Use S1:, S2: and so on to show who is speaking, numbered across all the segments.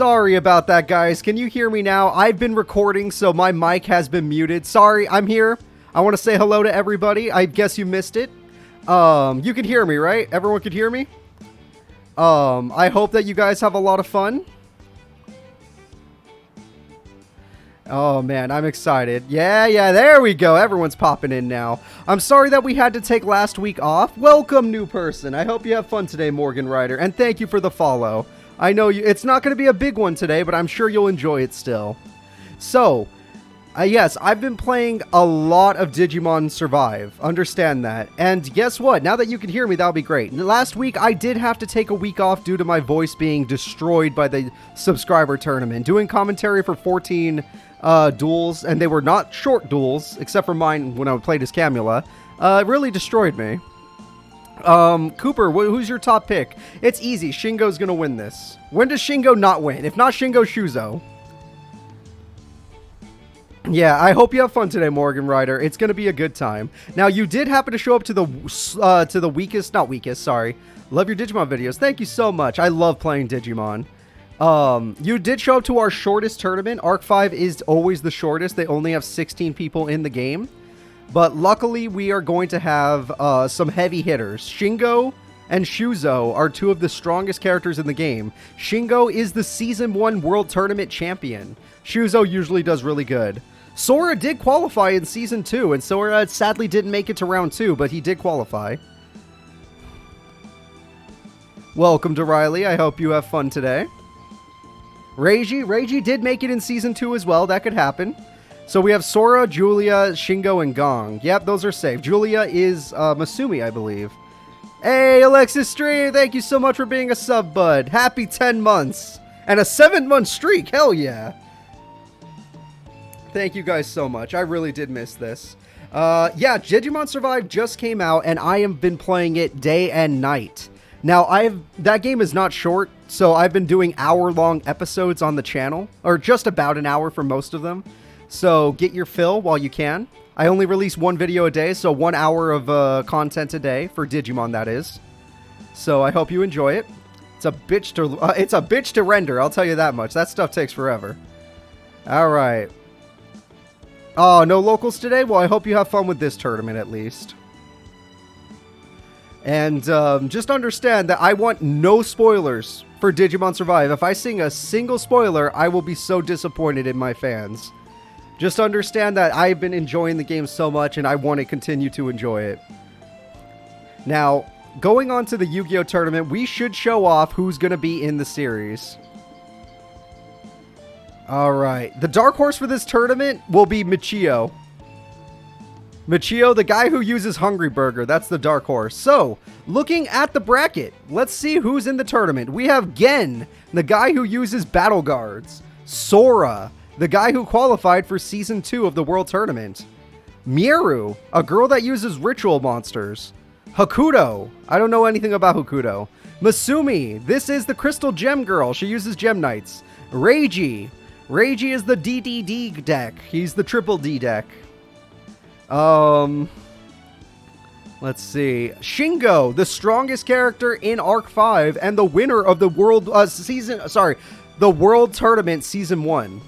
S1: Sorry about that, guys. Can you hear me now? I've been recording, so my mic has been muted. Sorry, I'm here. I want to say hello to everybody. I guess you missed it. You can hear me, right? Everyone can hear me? I hope that you guys have a lot of fun. Oh, man, I'm excited. Yeah, there we go. Everyone's popping in now. I'm sorry that we had to take last week off. Welcome, new person. I hope you have fun today, Morgan Ryder, and thank you for the follow. I know it's not going to be a big one today, but I'm sure you'll enjoy it still. So, yes, I've been playing a lot of Digimon Survive. Understand that. And guess what? Now that you can hear me, that'll be great. Last week, I did have to take a week off due to my voice being destroyed by the subscriber tournament. Doing commentary for 14 duels, and they were not short duels, except for mine when I played as Camula. It really destroyed me. Cooper, who's your top pick? It's easy. Shingo's gonna win this. When does Shingo not win? If not Shingo, Shuzo. Yeah, I hope you have fun today, Morgan Ryder. It's gonna be a good time. Now, you did happen to show up to the weakest, not weakest, sorry. Love your Digimon videos. Thank you so much. I love playing Digimon. You did show up to our shortest tournament. Arc 5 is always the shortest. They only have 16 people in the game. But luckily, we are going to have some heavy hitters. Shingo and Shuzo are two of the strongest characters in the game. Shingo is the Season 1 World Tournament champion. Shuzo usually does really good. Sora did qualify in Season 2, and Sora sadly didn't make it to Round 2, but he did qualify. Welcome to Riley. I hope you have fun today. Reiji did make it in Season 2 as well. That could happen. So we have Sora, Julia, Shingo, and Gong. Yep, those are safe. Julia is Masumi, I believe. Hey, Alexis Stream, thank you so much for being a sub, bud. Happy 10 months. And a 7-month streak. Hell yeah. Thank you guys so much. I really did miss this. Yeah, Digimon Survive just came out, and I have been playing it day and night. Now, that game is not short, so I've been doing hour-long episodes on the channel, or just about an hour for most of them. So get your fill while you can. I only release one video a day, so 1 hour of content a day for Digimon, that is. So I hope you enjoy it. It's a bitch to render, I'll tell you that much. That stuff takes forever. All right. Oh, no locals today? Well, I hope you have fun with this tournament at least. And just understand that I want no spoilers for Digimon Survive. If I sing a single spoiler, I will be so disappointed in my fans. Just understand that I've been enjoying the game so much, and I want to continue to enjoy it. Now, going on to the Yu-Gi-Oh! Tournament, we should show off who's going to be in the series. Alright, the dark horse for this tournament will be Michio. Michio, the guy who uses Hungry Burger. That's the dark horse. So, looking at the bracket, let's see who's in the tournament. We have Gen, the guy who uses Battle Guards. Sora, the guy who qualified for Season 2 of the World Tournament. Miru, a girl that uses Ritual Monsters. Hakuto, I don't know anything about Hakuto. Masumi, this is the Crystal Gem Girl. She uses Gem Knights. Reiji is the DDD deck. He's the Triple D deck. Let's see. Shingo, the strongest character in Arc 5 and the winner of the World Tournament Season 1.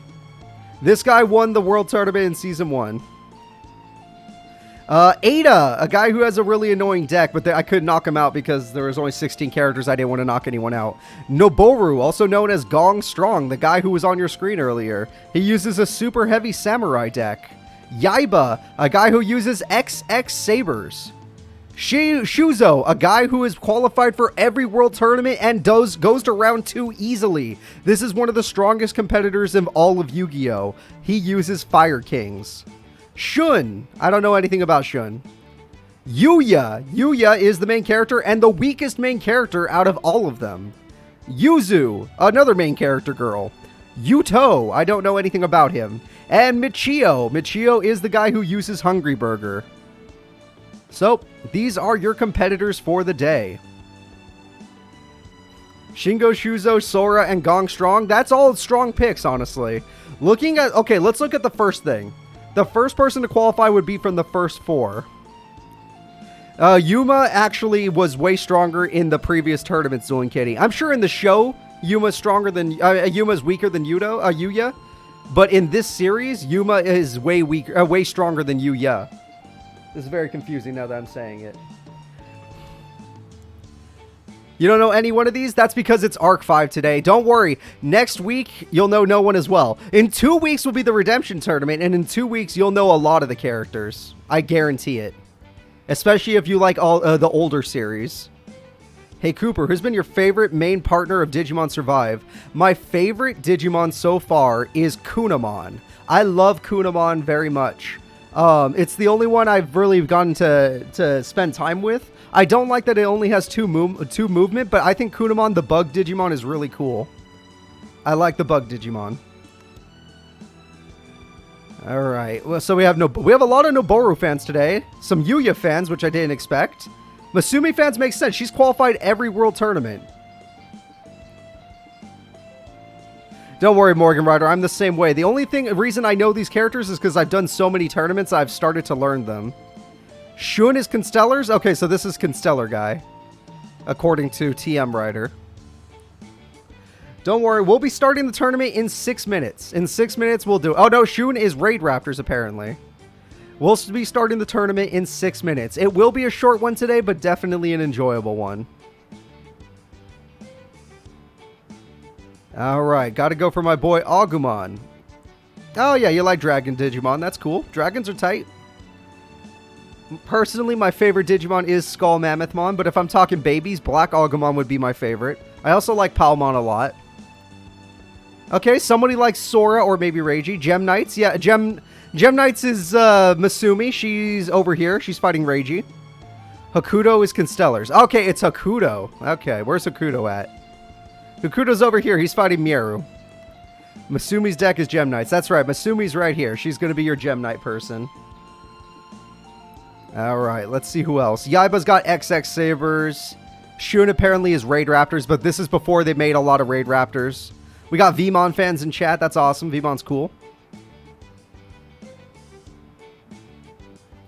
S1: This guy won the World Tournament in Season 1. Ada, a guy who has a really annoying deck, but I couldn't knock him out because there was only 16 characters. I didn't want to knock anyone out. Noboru, also known as Gong Strong, the guy who was on your screen earlier. He uses a super heavy samurai deck. Yaiba, a guy who uses XX sabers. Shuzo, a guy who is qualified for every world tournament and goes to round 2 easily. This is one of the strongest competitors in all of Yu-Gi-Oh! He uses Fire Kings. Shun, I don't know anything about Shun. Yuya is the main character and the weakest main character out of all of them. Yuzu, another main character girl. Yuto, I don't know anything about him. And Michio is the guy who uses Hungry Burger. So, these are your competitors for the day. Shingo, Shuzo, Sora, and Gong Strong. That's all strong picks, honestly. Okay, let's look at the first thing. The first person to qualify would be from the first 4. Yuma actually was way stronger in the previous tournament, Zoin Kitty. I'm sure in the show, Yuma's stronger than Yuma's weaker than Yuya, but in this series, Yuma is way weaker, way stronger than Yuya. This is very confusing now that I'm saying it. You don't know any one of these? That's because it's Arc 5 today. Don't worry. Next week, you'll know no one as well. In 2 weeks will be the Redemption Tournament, and in 2 weeks, you'll know a lot of the characters. I guarantee it. Especially if you like all the older series. Hey, Cooper, who's been your favorite main partner of Digimon Survive? My favorite Digimon so far is Kunamon. I love Kunamon very much. It's the only one I've really gotten to spend time with. I don't like that it only has two movement, but I think Kunamon, the bug Digimon, is really cool. I like the bug Digimon. All right, well, so we have a lot of Noboru fans today. Some Yuya fans, which I didn't expect. Masumi fans makes sense. She's qualified every world tournament. Don't worry, Morgan Ryder. I'm the same way. The only reason I know these characters is because I've done so many tournaments, I've started to learn them. Shun is Constellar's? Okay, so this is Constellar guy, according to TM Ryder. Don't worry, we'll be starting the tournament in 6 minutes. In 6 minutes, we'll do... Oh, no, Shun is Raid Raptors, apparently. We'll be starting the tournament in 6 minutes. It will be a short one today, but definitely an enjoyable one. Alright, gotta go for my boy Agumon. Oh, yeah, you like Dragon Digimon. That's cool. Dragons are tight. Personally, my favorite Digimon is Skull Mammothmon, but if I'm talking babies, Black Agumon would be my favorite. I also like Palmon a lot. Okay, somebody likes Sora or maybe Reiji. Gem Knights, yeah, Gem Knights is Masumi. She's over here. She's fighting Reiji. Hakuto is Constellars. Okay, it's Hakuto. Okay, where's Hakuto at? Hakuto's over here. He's fighting Miru. Masumi's deck is Gem Knights. That's right, Masumi's right here. She's going to be your Gem Knight person. Alright, let's see who else. Yaiba's got XX Sabers. Shun apparently is Raid Raptors, but this is before they made a lot of Raid Raptors. We got Vmon fans in chat. That's awesome. Vmon's cool.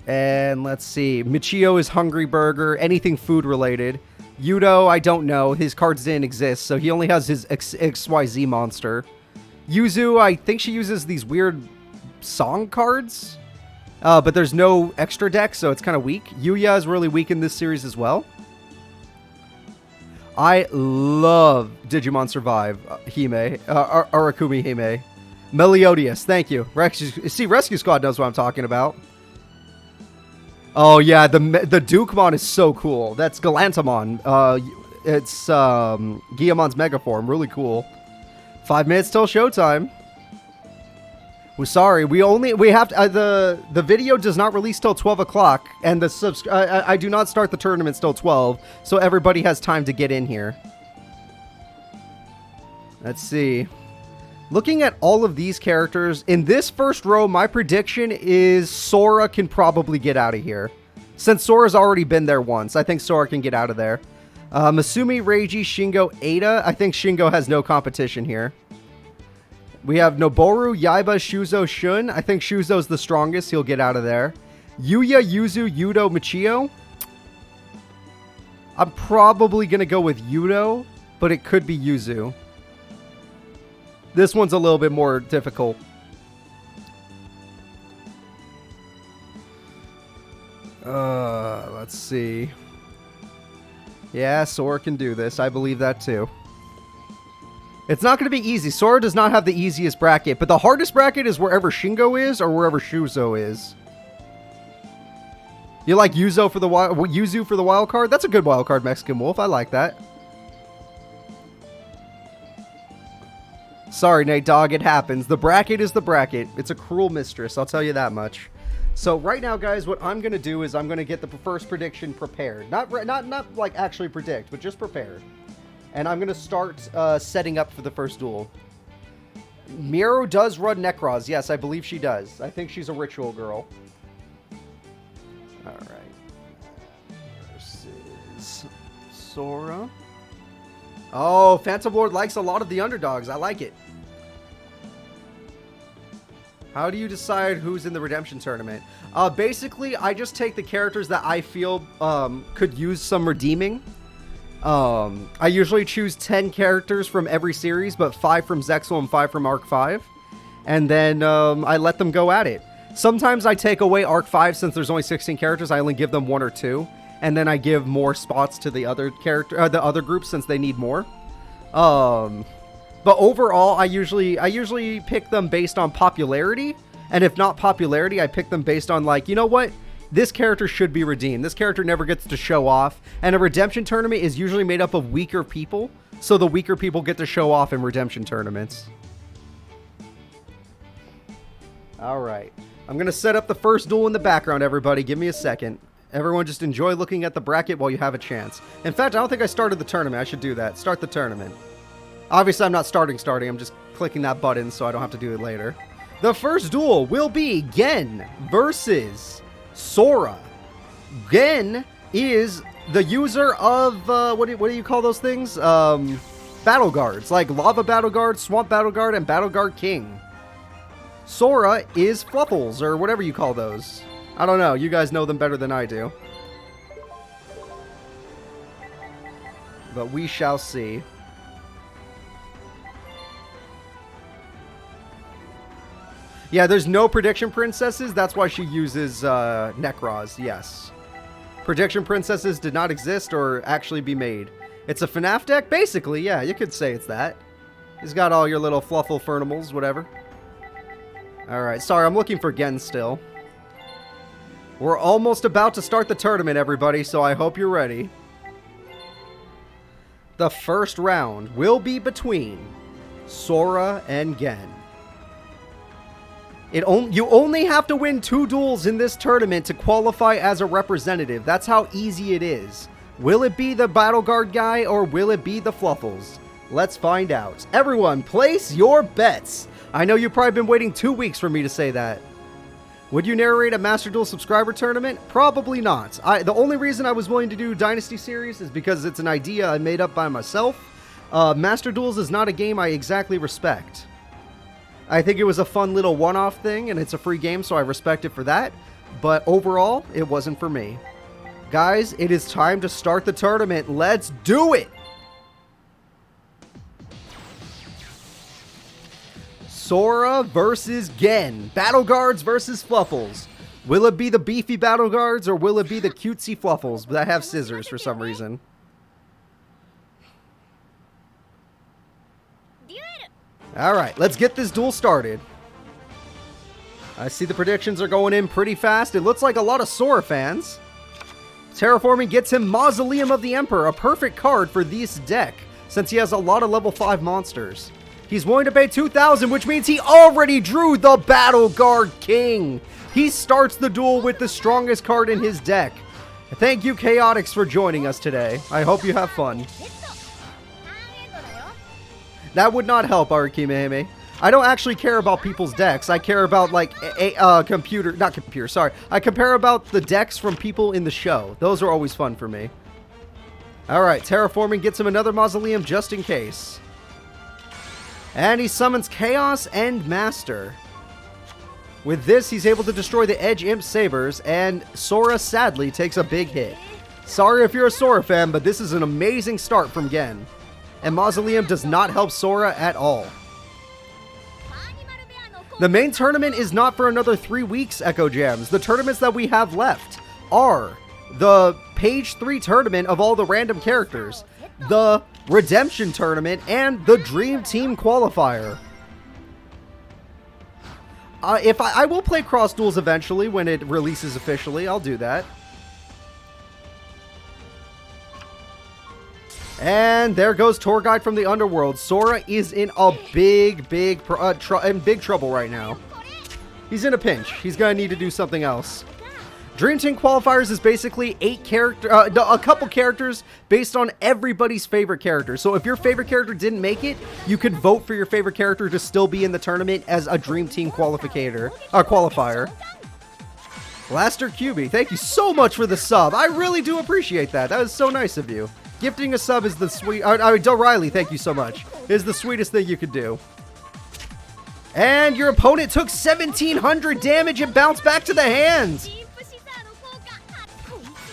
S1: And let's see. Michio is Hungry Burger. Anything food related. Yuto, I don't know. His cards didn't exist, so he only has his XYZ monster. Yuzu, I think she uses these weird song cards. But there's no extra deck, so it's kind of weak. Yuya is really weak in this series as well. I love Digimon Survive Hime. Arakumi Hime. Meliodas, thank you. Rescue Squad knows what I'm talking about. Oh, yeah, the Dukemon is so cool. That's Galantamon. It's Guillemon's Megaform. Really cool. 5 minutes till showtime. We're sorry, we have to, the video does not release till 12 o'clock, and I do not start the tournaments till 12, so everybody has time to get in here. Let's see. Looking at all of these characters, in this first row, my prediction is Sora can probably get out of here. Since Sora's already been there once, I think Sora can get out of there. Masumi, Reiji, Shingo, Ada, I think Shingo has no competition here. We have Noboru, Yaiba, Shuzo, Shun. I think Shuzo's the strongest. He'll get out of there. Yuya, Yuzu, Yuto, Michio. I'm probably going to go with Yuto, but it could be Yuzu. This one's a little bit more difficult. Let's see. Yeah, Sora can do this. I believe that too. It's not going to be easy. Sora does not have the easiest bracket, but the hardest bracket is wherever Shingo is or wherever Shuzo is. You like Yuzu for the wild card? That's a good wild card, Mexican Wolf. I like that. Sorry, Nate Dogg, it happens. The bracket is the bracket. It's a cruel mistress, I'll tell you that much. So right now, guys, what I'm going to do is I'm going to get the first prediction prepared. Not like actually predict, but just prepared. And I'm going to start setting up for the first duel. Miru does run Necros. Yes, I believe she does. I think she's a ritual girl. Alright. Versus Sora. Oh, Phantom Lord likes a lot of the underdogs. I like it. How do you decide who's in the Redemption Tournament? Basically, I just take the characters that I feel could use some redeeming. I usually choose 10 characters from every series, but 5 from Zexal and 5 from Arc 5. And then I let them go at it. Sometimes I take away Arc 5 since there's only 16 characters. I only give them 1 or 2. And then I give more spots to the other the other groups since they need more. But overall, I usually pick them based on popularity. And if not popularity, I pick them based on like, you know what? This character should be redeemed. This character never gets to show off. And a redemption tournament is usually made up of weaker people. So the weaker people get to show off in redemption tournaments. Alright. I'm going to set up the first duel in the background, everybody. Give me a second. Everyone just enjoy looking at the bracket while you have a chance. In fact, I don't think I started the tournament. I should do that. Start the tournament. Obviously, I'm not starting. I'm just clicking that button so I don't have to do it later. The first duel will be Gen versus Sora. Gen is the user of, what do you call those things? Battle guards, like Lava Battle Guard, Swamp Battle Guard, and Battle Guard King. Sora is Fluffles, or whatever you call those. I don't know, you guys know them better than I do. But we shall see. Yeah, there's no prediction princesses. That's why she uses Necros, yes. Prediction princesses did not exist or actually be made. It's a FNAF deck? Basically, yeah, you could say it's that. He's got all your little Fluffle Furnimals, whatever. Alright, sorry, I'm looking for Gen still. We're almost about to start the tournament, everybody, so I hope you're ready. The first round will be between Sora and Gen. You only have to win 2 duels in this tournament to qualify as a representative. That's how easy it is. Will it be the Battle Guard guy or will it be the Fluffles? Let's find out. Everyone, place your bets. I know you've probably been waiting 2 weeks for me to say that. Would you narrate a Master Duel subscriber tournament? Probably not. The only reason I was willing to do Dynasty series is because it's an idea I made up by myself. Master Duels is not a game I exactly respect. I think it was a fun little one-off thing, and it's a free game, so I respect it for that. But overall, it wasn't for me. Guys, it is time to start the tournament. Let's do it! Sora versus Gen. Battle Guards versus Fluffles. Will it be the beefy Battle Guards, or will it be the cutesy Fluffles that have scissors for some reason? Alright, let's get this duel started. I see the predictions are going in pretty fast. It looks like a lot of Sora fans. Terraforming gets him Mausoleum of the Emperor, a perfect card for this deck, since he has a lot of level 5 monsters. He's willing to pay 2,000, which means he already drew the Battle Guard King. He starts the duel with the strongest card in his deck. Thank you, Chaotix, for joining us today. I hope you have fun. That would not help, Arikimehime. I don't actually care about people's decks. I care about, like, I compare about the decks from people in the show. Those are always fun for me. Alright, Terraforming gets him another Mausoleum just in case. And he summons Chaos and Master. With this, he's able to destroy the Edge Imp Sabers, and Sora sadly takes a big hit. Sorry if you're a Sora fan, but this is an amazing start from Gen. And Mausoleum does not help Sora at all. The main tournament is not for another 3 weeks, Echo Jams. The tournaments that we have left are the Page 3 tournament of all the random characters, the Redemption tournament, and the Dream Team qualifier. I will play Cross Duels eventually when it releases officially. I'll do that. And there goes Tour Guide from the Underworld. Sora is in a big trouble right now. He's in a pinch. He's going to need to do something else. Dream Team Qualifiers is basically a couple characters based on everybody's favorite character. So if your favorite character didn't make it, you could vote for your favorite character to still be in the tournament as a Dream Team qualifier. Blaster QB, thank you so much for the sub. I really do appreciate that. That was so nice of you. Gifting a sub is the sweet... Del Riley, thank you so much. Is the sweetest thing you could do. And your opponent took 1,700 damage and bounced back to the hands.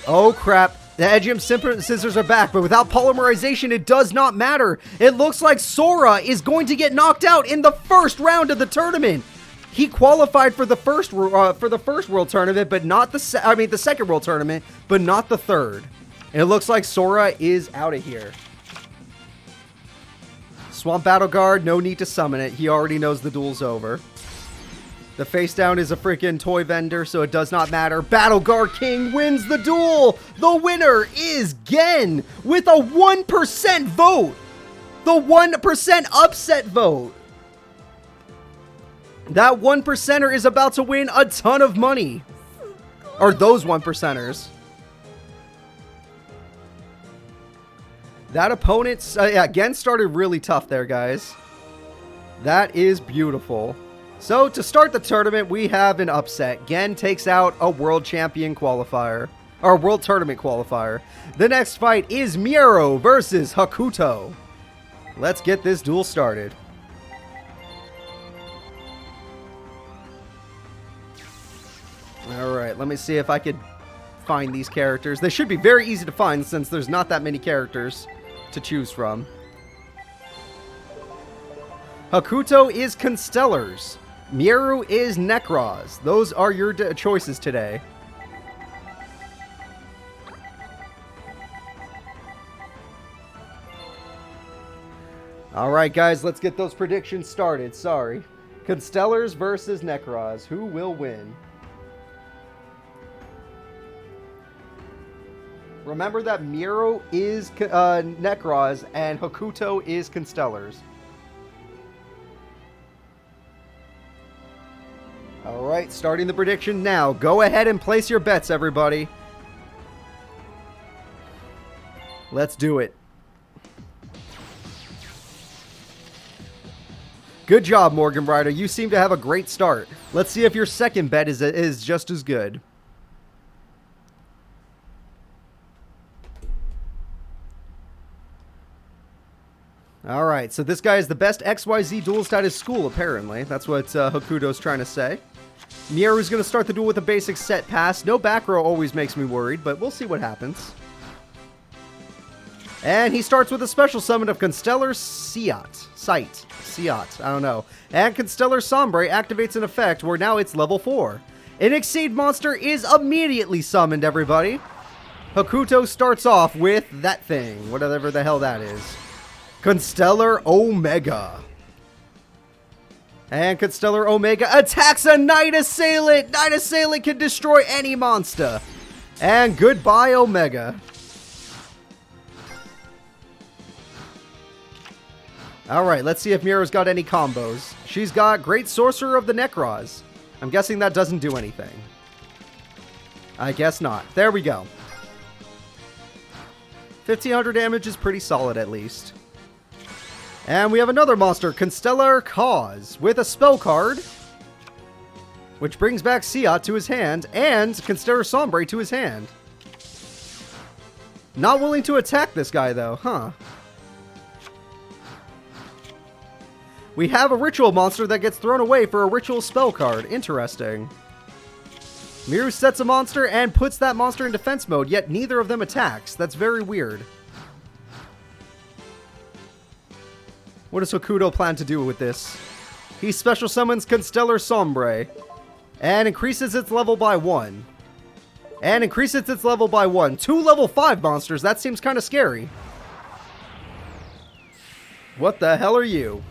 S1: Oh, crap. The Edgium scissors are back, but without polymerization, it does not matter. It looks like Sora is going to get knocked out in the first round of the tournament. He qualified for the first world tournament, but not the second world tournament, but not the third. And it looks like Sora is out of here. Swamp Battle Guard, no need to summon it. He already knows the duel's over. The face down is a freaking toy vendor, so it does not matter. Battle Guard King wins the duel. The winner is Gen with a 1% vote. The 1% upset vote. That 1%er is about to win a ton of money. Or those 1%ers. That opponent's... Gen started really tough there, guys. That is beautiful. So, to start the tournament, we have an upset. Gen takes out a World Champion qualifier. Or World Tournament qualifier. The next fight is Michio versus Hakuto. Let's get this duel started. Alright, let me see if I could find these characters. They should be very easy to find since there's not that many characters to choose from. Hakuto is Constellars. Michio is Necros. Those are your choices today. Alright guys, let's get those predictions started. Sorry. Constellars versus Necros. Who will win? Remember that Michio is Necros and Hakuto is Constellars. Alright, starting the prediction now. Go ahead and place your bets, everybody. Let's do it. Good job, Morgan Ryder. You seem to have a great start. Let's see if your second bet is just as good. Alright, so this guy is the best XYZ duelist at his school, apparently. That's what Hakuto's trying to say. Michiru's going to start the duel with a basic set pass. No back row always makes me worried, but we'll see what happens. And he starts with a special summon of Constellar Sight. I don't know. And Constellar Sombre activates an effect where now it's level 4. An Exceed monster is immediately summoned, everybody. Hakuto starts off with that thing, whatever the hell that is. Constellar Omega. And Constellar Omega attacks a Night Assailant. Night Assailant can destroy any monster. And goodbye, Omega. Alright, let's see if Michiru's got any combos. She's got Great Sorcerer of the Necros. I'm guessing that doesn't do anything. I guess not. There we go. 1500 damage is pretty solid at least. And we have another monster, Constellar Cause, with a spell card, which brings back Siat to his hand, and Constellar Sombre to his hand. Not willing to attack this guy, though, huh? We have a ritual monster that gets thrown away for a ritual spell card. Interesting. Michiru sets a monster and puts that monster in defense mode, yet neither of them attacks. That's very weird. What does Hakuto plan to do with this? He special summons Constellar Sombre and increases its level by 1. And increases its level by 1. 2 level 5 monsters. That seems kind of scary. What the hell are you?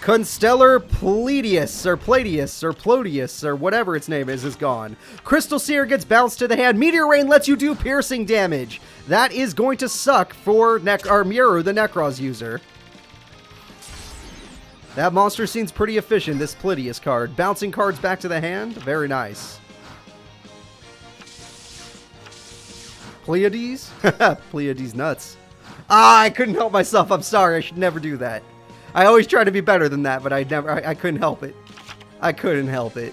S1: Constellar Pleiadius, or Plodius, or whatever its name is gone. Crystal Seer gets bounced to the hand. Meteor Rain lets you do piercing damage. That is going to suck for Michiru, the Necros user. That monster seems pretty efficient, this Pleiadius card. Bouncing cards back to the hand. Very nice. Pleiades? Pleiades nuts. Ah, I couldn't help myself. I'm sorry. I should never do that. I always try to be better than that, but I couldn't help it. I couldn't help it.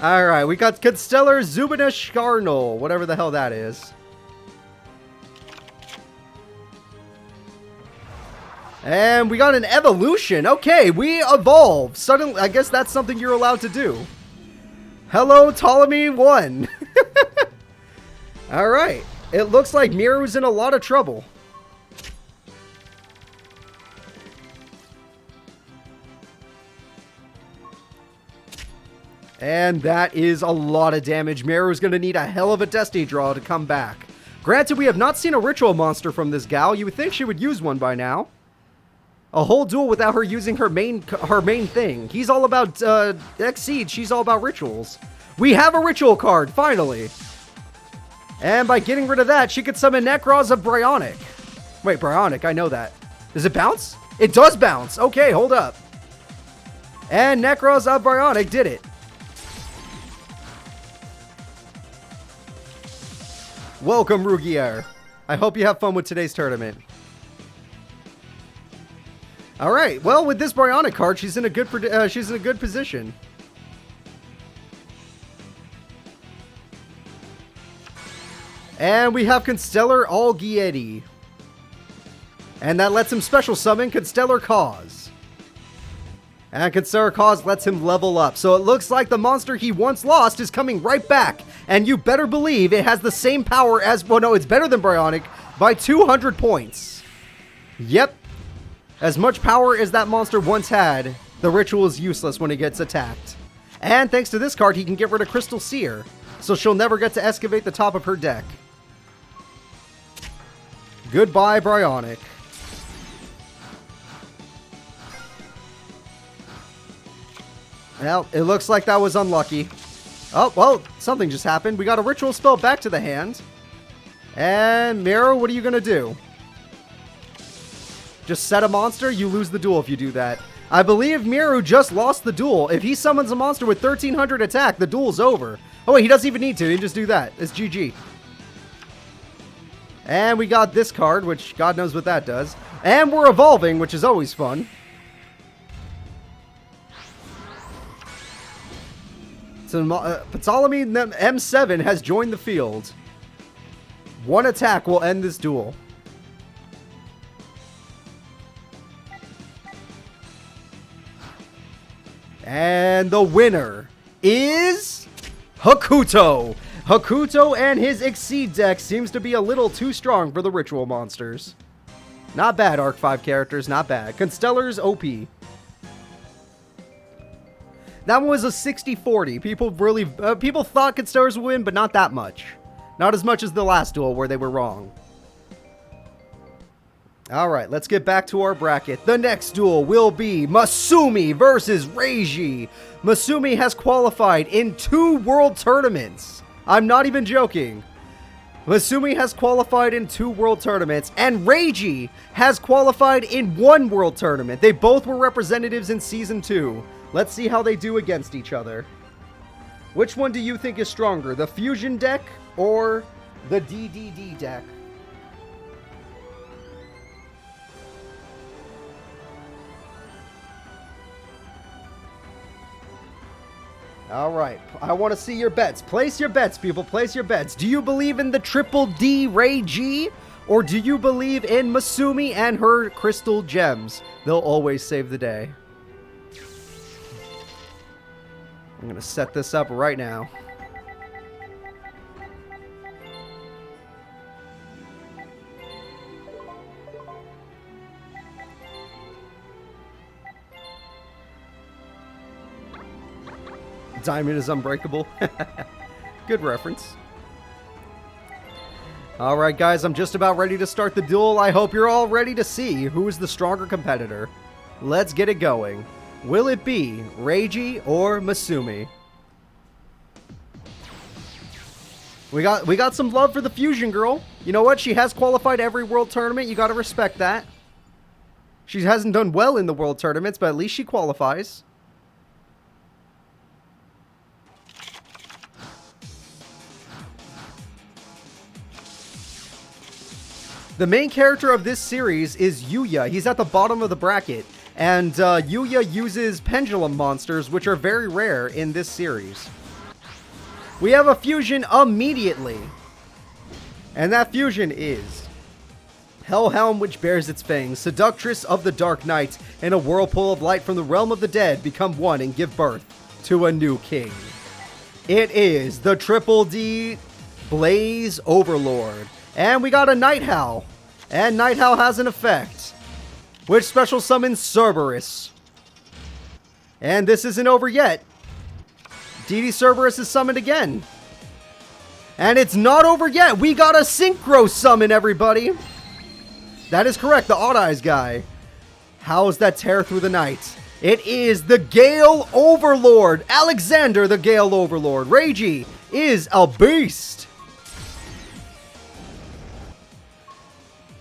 S1: Alright, we got Constellar Zubina Skarnal, whatever the hell that is. And we got an evolution. Okay, we evolve. Suddenly, I guess that's something you're allowed to do. Hello, Ptolemy 1. Alright. It looks like Miru's in a lot of trouble. And that is a lot of damage. Miru's going to need a hell of a Destiny draw to come back. Granted, we have not seen a ritual monster from this gal. You would think she would use one by now. A whole duel without her using her main thing. He's all about Exceed. She's all about rituals. We have a ritual card, finally. And by getting rid of that, she could summon Necros of Bryonic. Wait, Bryonic, I know that. Does it bounce? It does bounce. Okay, hold up. And Necros of Bryonic did it. Welcome, Rugier. I hope you have fun with today's tournament. All right. Well, with this Bryonic card, she's in a good position. And we have Constellar Algieri. And that lets him special summon Constellar Cause. And Constellar Cause lets him level up. So it looks like the monster he once lost is coming right back. And you better believe it has the same power as... Well, no, it's better than Bryonic by 200 points. Yep. As much power as that monster once had, the ritual is useless when it gets attacked. And thanks to this card, he can get rid of Crystal Seer. So she'll never get to excavate the top of her deck. Goodbye, Bryonic. Well, it looks like that was unlucky. Oh, well, something just happened. We got a ritual spell back to the hand. And Miru, what are you going to do? Just set a monster? You lose the duel if you do that. I believe Miru just lost the duel. If he summons a monster with 1300 attack, the duel's over. Oh, wait, he doesn't even need to. He can just do that. It's GG. And we got this card, which God knows what that does. And we're evolving, which is always fun. So, Ptolemy M7 has joined the field. One attack will end this duel. And the winner is Hakuto. Hakuto and his Exceed deck seems to be a little too strong for the ritual monsters. Not bad, Arc 5 characters, not bad. Constellar's OP. That one was a 60-40. People thought Constellars would win, but not that much. Not as much as the last duel where they were wrong. Alright, let's get back to our bracket. The next duel will be Masumi versus Reiji. Masumi has qualified in 2 world tournaments. I'm not even joking. Masumi has qualified in 2 world tournaments, and Reiji has qualified in 1 world tournament. They both were representatives in Season 2. Let's see how they do against each other. Which one do you think is stronger, the Fusion deck or the DDD deck? All right, I want to see your bets. Place your bets, people. Place your bets. Do you believe in the Triple D Reiji, or do you believe in Masumi and her crystal gems? They'll always save the day. I'm going to set this up right now. Diamond is unbreakable. Good reference. Alright guys, I'm just about ready to start the duel. I hope you're all ready to see who is the stronger competitor. Let's get it going. Will it be Reiji or Masumi? We got some love for the Fusion girl. You know what? She has qualified every world tournament. You gotta respect that. She hasn't done well in the world tournaments, but at least she qualifies. The main character of this series is Yuya. He's at the bottom of the bracket. And Yuya uses Pendulum Monsters, which are very rare in this series. We have a fusion immediately. And that fusion is Hellhound, which bears its fangs, seductress of the dark night, and a whirlpool of light from the realm of the dead become one and give birth to a new king. It is the Triple D Blaze Overlord. And we got a Night Howl. And Night Howl has an effect, which special summons Cerberus. And this isn't over yet. DD Cerberus is summoned again. And it's not over yet. We got a Synchro summon, everybody. That is correct, the Odd Eyes guy. How's that tear through the night? It is the Gale Overlord. Alexander, the Gale Overlord. Reiji is a beast.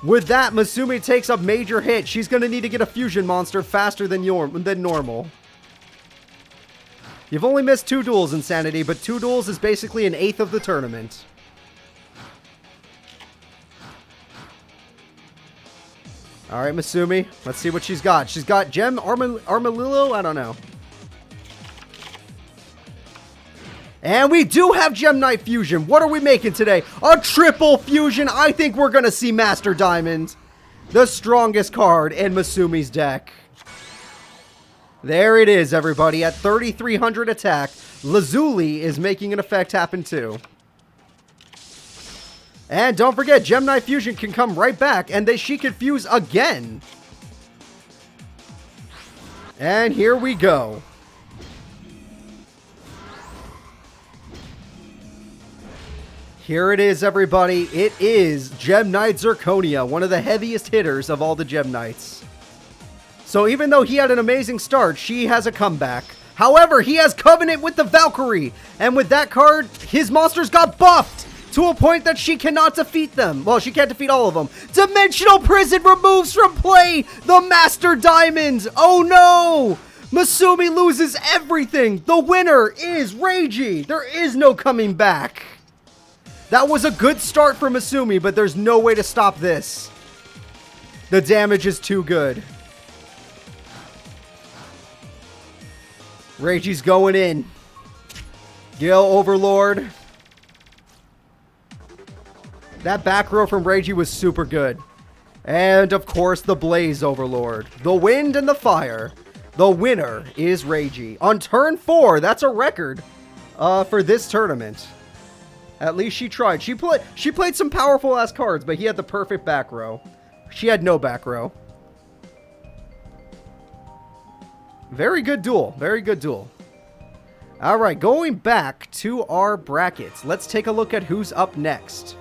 S1: With that, Masumi takes a major hit. She's going to need to get a fusion monster faster than normal. You've only missed 2 duels, Insanity, but 2 duels is basically an eighth of the tournament. Alright, Masumi. Let's see what she's got. She's got Gem Armadillo? I don't know. And we do have Gem Knight Fusion. What are we making today? A triple fusion. I think we're going to see Master Diamond. The strongest card in Masumi's deck. There it is, everybody. At 3,300 attack, Lazuli is making an effect happen too. And don't forget, Gem Knight Fusion can come right back, and she can fuse again. And here we go. Here it is, everybody. It is Gem Knight Zirconia, one of the heaviest hitters of all the Gem Knights. So even though he had an amazing start, she has a comeback. However, he has Covenant with the Valkyrie. And with that card, his monsters got buffed to a point that she cannot defeat them. Well, she can't defeat all of them. Dimensional Prison removes from play the Master Diamond. Oh no! Masumi loses everything. The winner is Reiji. There is no coming back. That was a good start for Masumi, but there's no way to stop this. The damage is too good. Reiji's going in. Gale Overlord. That back row from Reiji was super good. And of course, the Blaze Overlord. The wind and the fire. The winner is Reiji. On turn 4, that's a record for this tournament. At least she tried. She played some powerful ass cards, but he had the perfect back row. She had no back row. Very good duel. Very good duel. Alright, going back to our brackets. Let's take a look at who's up next.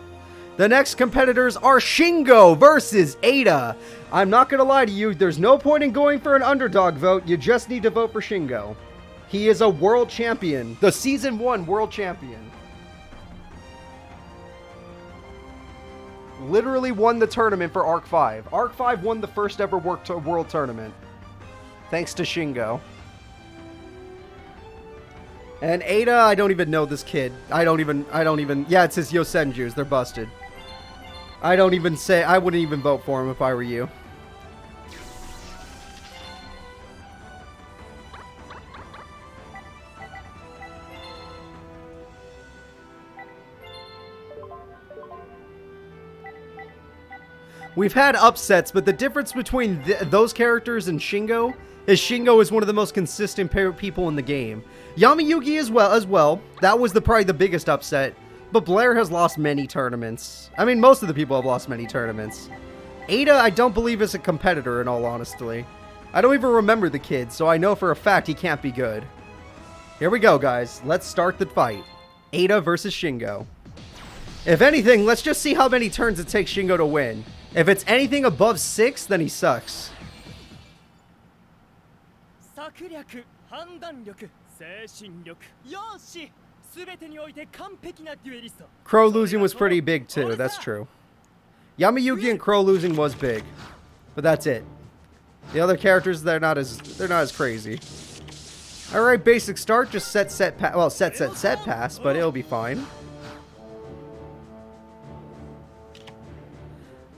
S1: The next competitors are Shingo versus Ada. I'm not going to lie to you. There's no point in going for an underdog vote. You just need to vote for Shingo. He is a world champion. The Season 1 world champion. Literally won the tournament for Arc 5. Arc 5 won the first ever world tournament. Thanks to Shingo. And Ada, I don't even know this kid. I don't even, yeah, it's his Yosenjus. They're busted. I wouldn't even vote for him if I were you. We've had upsets, but the difference between those characters and Shingo is one of the most consistent people in the game. Yamayuki as well. That was probably the biggest upset. But Blair has lost many tournaments. I mean, most of the people have lost many tournaments. Ada, I don't believe is a competitor, in all honesty. I don't even remember the kid, so I know for a fact he can't be good. Here we go, guys. Let's start the fight. Ada versus Shingo. If anything, let's just see how many turns it takes Shingo to win. If it's anything above 6, then he sucks. Crow losing was pretty big too, that's true. Yamayuki and Crow losing was big. But that's it. The other characters, they're not as crazy. Alright, basic start, just set pass, but it'll be fine.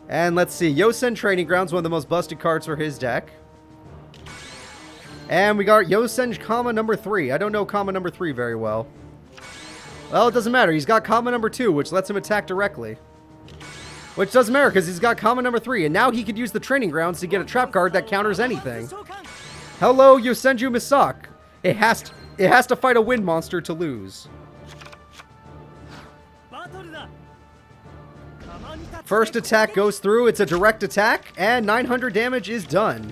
S1: And let's see, Yosen Training Grounds, one of the most busted cards for his deck. And we got Yosen comma number 3. I don't know comma number 3 very well. Well, it doesn't matter. He's got comma number 2, which lets him attack directly. Which doesn't matter because he's got comma number 3. And now he could use the Training Grounds to get a trap card that counters anything. Hello, Yosenju Misak. It has to fight a wind monster to lose. First attack goes through. It's a direct attack, and 900 damage is done.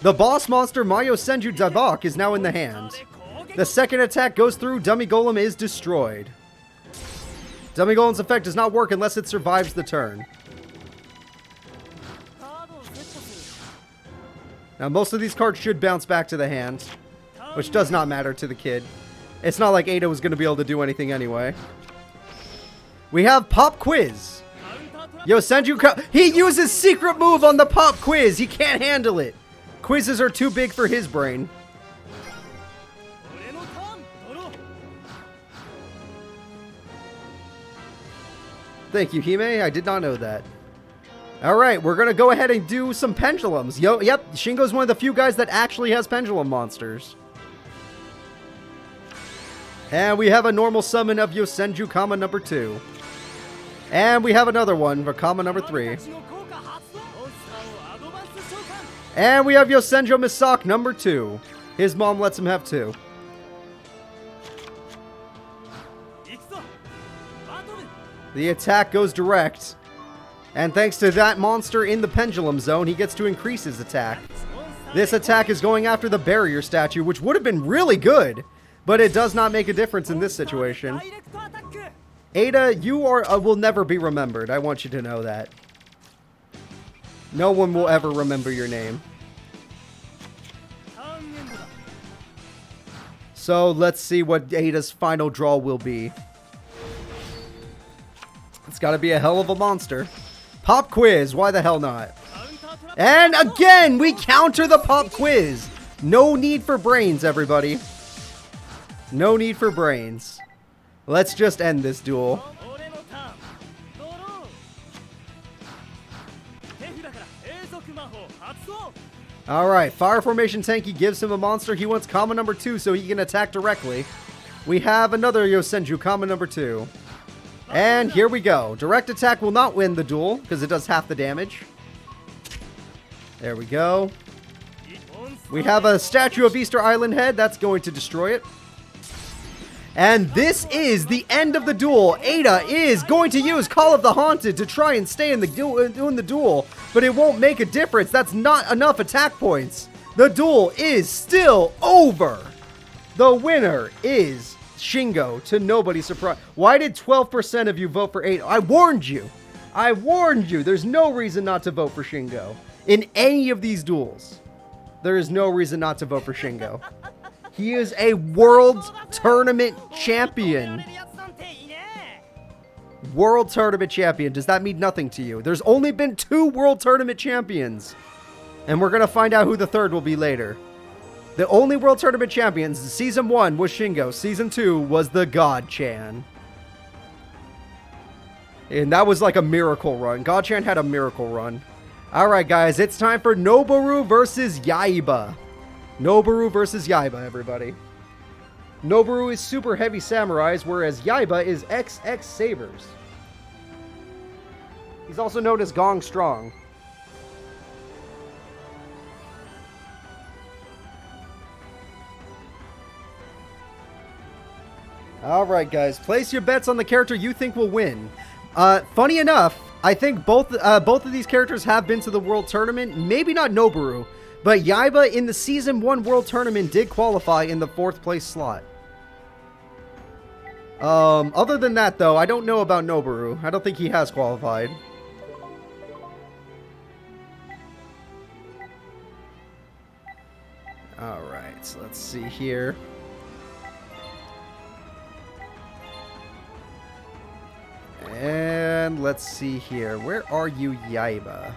S1: The boss monster Mayo Senju Dabak is now in the hand. The second attack goes through. Dummy Golem is destroyed. Dummy Golem's effect does not work unless it survives the turn. Now, most of these cards should bounce back to the hand, which does not matter to the kid. It's not like Ada was going to be able to do anything anyway. We have Pop Quiz. Senju, he uses secret move on the Pop Quiz. He can't handle it. Quizzes are too big for his brain. Thank you, Hime. I did not know that. Alright, we're going to go ahead and do some pendulums. Yep, Shingo's one of the few guys that actually has pendulum monsters. And we have a normal summon of Yosenju Kama number 2. And we have another one for Kama number 3. And we have Yosenjo Misak number 2. His mom lets him have 2. The attack goes direct. And thanks to that monster in the pendulum zone, he gets to increase his attack. This attack is going after the barrier statue, which would have been really good, but it does not make a difference in this situation. Ada, you will never be remembered. I want you to know that. No one will ever remember your name. So let's see what Ada's final draw will be. It's got to be a hell of a monster. Pop Quiz, why the hell not? And again, we counter the Pop Quiz. No need for brains, everybody. No need for brains. Let's just end this duel. Alright, Fire Formation Tanky gives him a monster. He wants Kama number 2 so he can attack directly. We have another Yosenju, Kama number 2. And here we go. Direct attack will not win the duel because it does half the damage. There we go. We have a statue of Easter Island head. That's going to destroy it. And this is the end of the duel. Ada is going to use Call of the Haunted to try and stay in the duel, but it won't make a difference. That's not enough attack points. The duel is still over. The winner is Shingo, to nobody's surprise. Why did 12% of you vote for Ada? I warned you. I warned you. There's no reason not to vote for Shingo. In any of these duels, there is no reason not to vote for Shingo. He is a World Tournament Champion. World Tournament Champion. Does that mean nothing to you? There's only been 2 World Tournament Champions. And we're going to find out who the third will be later. The only World Tournament Champions, Season 1 was Shingo. Season 2 was the God-chan. And that was like a miracle run. God-chan had a miracle run. Alright guys, it's time for Noburu versus Yaiba. Noburu versus Yaiba, everybody. Noburu is super heavy samurais, whereas Yaiba is XX sabers. He's also known as Gong Strong. Alright guys, place your bets on the character you think will win. Funny enough, I think both of these characters have been to the World Tournament. Maybe not Noburu, but Yaiba in the Season 1 World Tournament did qualify in the 4th place slot. Other than that, though, I don't know about Noburu. I don't think he has qualified. Alright, so let's see here. And let's see here. Where are you, Yaiba?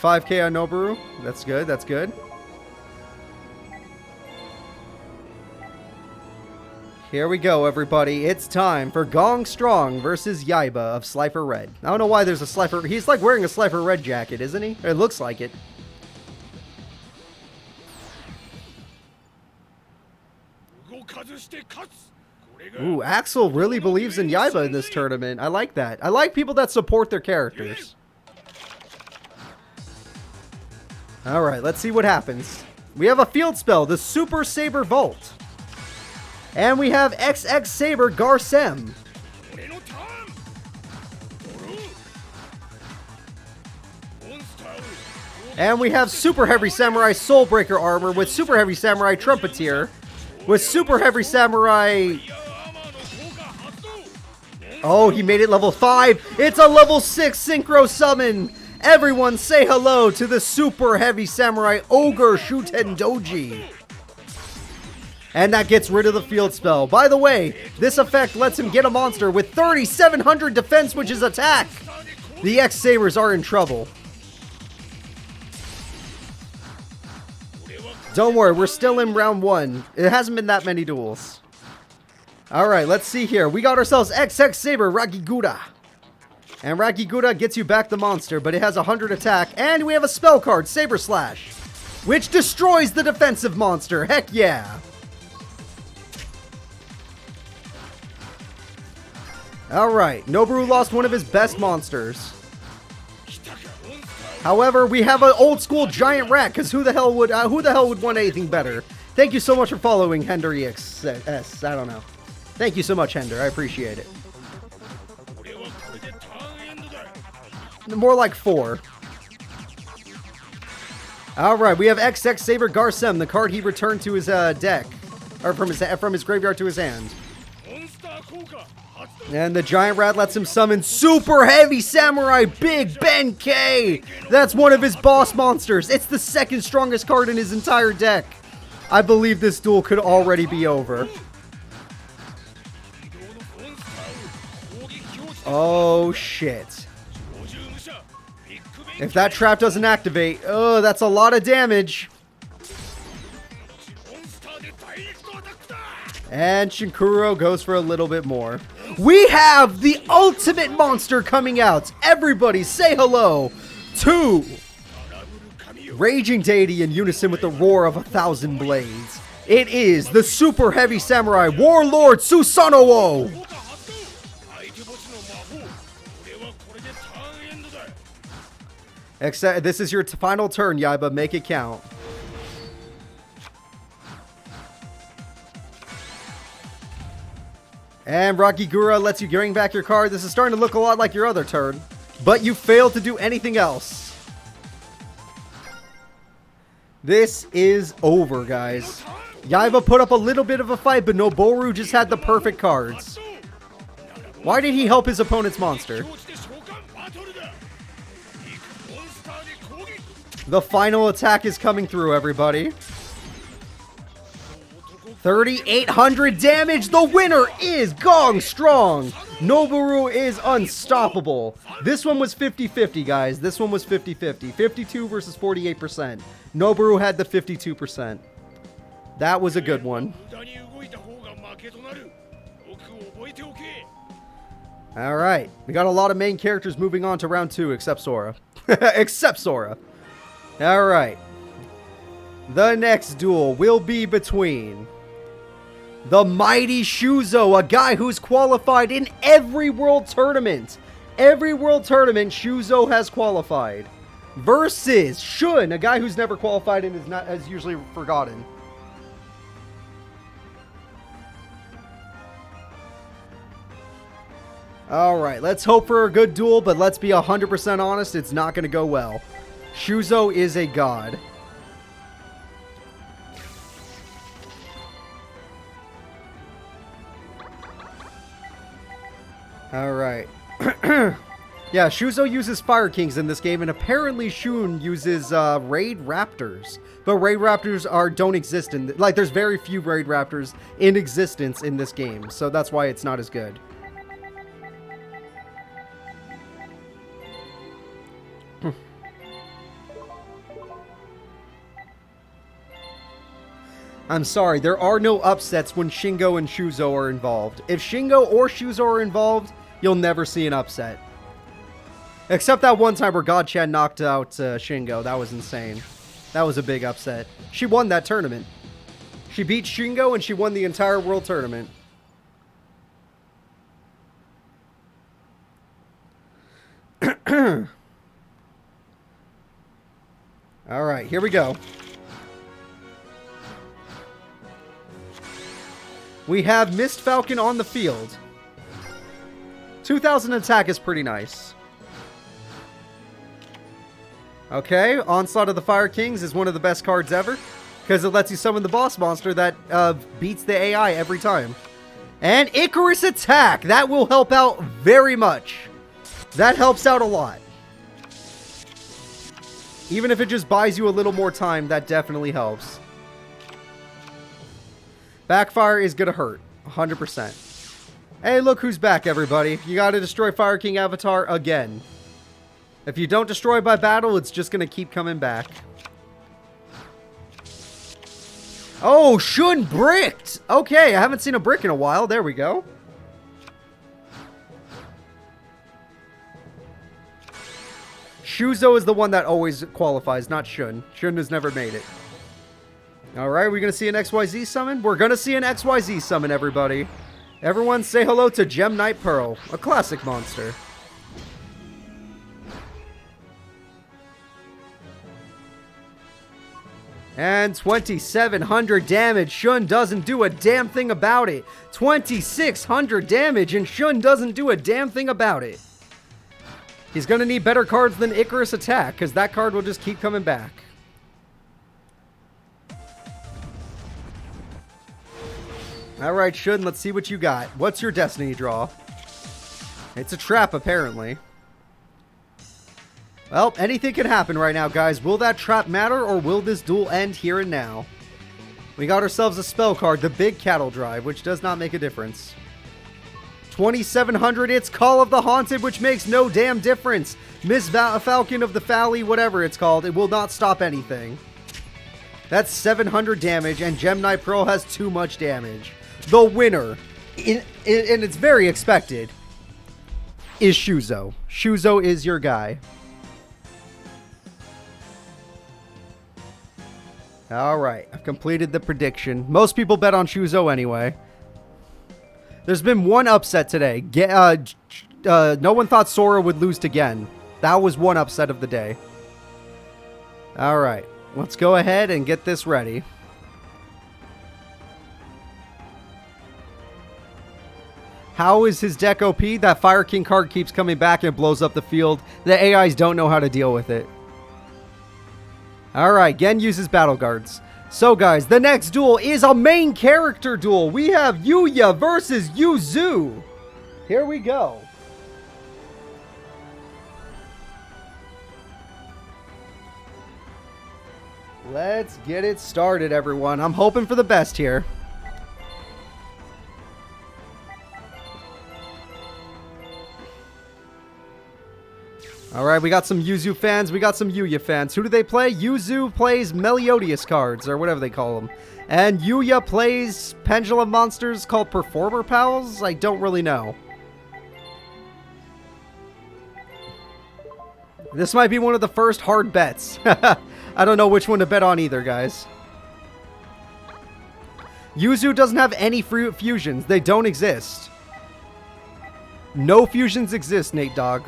S1: 5k on Noburu. That's good. That's good. Here we go, everybody. It's time for Gong Strong versus Yaiba of Slifer Red. I don't know why there's a Slifer. He's like wearing a Slifer Red jacket, isn't he? It looks like it. Ooh, Axel really believes in Yaiba in this tournament. I like that. I like people that support their characters. Alright, let's see what happens. We have a field spell, the Super Saber Vault. And we have XX Saber Garsem. And we have Super Heavy Samurai Soulbreaker armor with Super Heavy Samurai Trumpeteer. With Super Heavy Samurai... Oh, he made it level 5. It's a level 6 Synchro Summon. Everyone say hello to the Super Heavy Samurai Ogre Shutendoji. And that gets rid of the field spell. By the way, this effect lets him get a monster with 3,700 defense, which is attack. The X-Sabers are in trouble. Don't worry, we're still in round 1. It hasn't been that many duels. Alright, let's see here. We got ourselves XX Saber Ragey. And Ragey gets you back the monster, but it has 100 attack. And we have a spell card, Saber Slash, which destroys the defensive monster. Heck yeah. Alright, Noburu lost one of his best monsters. However, we have an old school giant rat, because who the hell would want anything better? Thank you so much for following HenderEXS. I don't know. Thank you so much, Hender. I appreciate it. More like 4. Alright, we have XX Saber Garsem, the card he returned to his deck. Or from his graveyard to his hand. And the giant rat lets him summon Super Heavy Samurai Big Ben K! That's one of his boss monsters. It's the second strongest card in his entire deck. I believe this duel could already be over. Oh, shit. If that trap doesn't activate, oh, that's a lot of damage. And Shinkuro goes for a little bit more. We have the ultimate monster coming out. Everybody say hello to Raging Deity in unison with the roar of 1,000 blades. It is the Super Heavy Samurai Warlord Susanoo. Except this is your final turn, Yaiba. Make it count. And Ragey lets you bring back your card. This is starting to look a lot like your other turn, but you failed to do anything else. This is over, guys. Yaiba put up a little bit of a fight, but Nobuoru just had the perfect cards. Why did he help his opponent's monster? The final attack is coming through, everybody. 3,800 damage. The winner is Gong Strong. Noburu is unstoppable. This one was 50-50, guys. This one was 50-50. 52 versus 48%. Noburu had the 52%. That was a good one. All right. We got a lot of main characters moving on to round 2, except Sora. Except Sora. All right. The next duel will be between the mighty Shuzo, a guy who's qualified in every world tournament. Every world tournament, Shuzo has qualified. Versus Shun, a guy who's never qualified and is not as usually forgotten. Alright, let's hope for a good duel, but let's be 100% honest, it's not going to go well. Shuzo is a god. Alright. Yeah, Shuzo uses Fire Kings in this game, and apparently Shun uses Raid Raptors. But Raid Raptors don't exist in... Like, there's very few Raid Raptors in existence in this game, so that's why it's not as good. I'm sorry, there are no upsets when Shingo and Shuzo are involved. If Shingo or Shuzo are involved, you'll never see an upset. Except that one time where God-chan knocked out Shingo. That was insane. That was a big upset. She won that tournament. She beat Shingo and she won the entire world tournament. Alright, here we go. We have Mist Falcon on the field. 2,000 attack is pretty nice. Okay, Onslaught of the Fire Kings is one of the best cards ever, because it lets you summon the boss monster that beats the AI every time. And Icarus Attack! That will help out very much. That helps out a lot. Even if it just buys you a little more time, that definitely helps. Backfire is gonna hurt, 100%. Hey, look who's back, everybody. You gotta destroy Fire King Avatar again. If you don't destroy by battle, it's just gonna keep coming back. Oh, Shun bricked! Okay, I haven't seen a brick in a while. There we go. Shuzo is the one that always qualifies, not Shun. Shun has never made it. Alright, we're gonna see an XYZ summon? We're gonna see an XYZ summon, everybody. Everyone say hello to Gem Knight Pearl, a classic monster. And 2,700 damage. Shun doesn't do a damn thing about it. 2,600 damage and Shun doesn't do a damn thing about it. He's going to need better cards than Icarus Attack, because that card will just keep coming back. Alright, Shun, let's see what you got. What's your destiny draw? It's a trap, apparently. Well, anything can happen right now, guys. Will that trap matter, or will this duel end here and now? We got ourselves a spell card, the Big Cattle Drive, which does not make a difference. 2,700, it's Call of the Haunted, which makes no damn difference. Miss Falcon of the Valley, whatever it's called, it will not stop anything. That's 700 damage, and Gem Knight Pearl has too much damage. The winner, and it's very expected, is Shuzo. Shuzo is your guy. Alright, I've completed the prediction. Most people bet on Shuzo anyway. There's been one upset today. No one thought Sora would lose to Gen. That was one upset of the day. Alright, let's go ahead and get this ready. How is his deck OP? That Fire King card keeps coming back and blows up the field. The AIs don't know how to deal with it. Alright, Gen uses Battle Guards. So guys, the next duel is a main character duel. We have Yuya versus Yuzu. Here we go. Let's get it started, everyone. I'm hoping for the best here. Alright, we got some Yuzu fans, we got some Yuya fans. Who do they play? Yuzu plays Melodious cards, or whatever they call them. And Yuya plays Pendulum Monsters called Performer Pals? I don't really know. This might be one of the first hard bets. I don't know which one to bet on either, guys. Yuzu doesn't have any fusions. They don't exist. No fusions exist, Nate Dogg.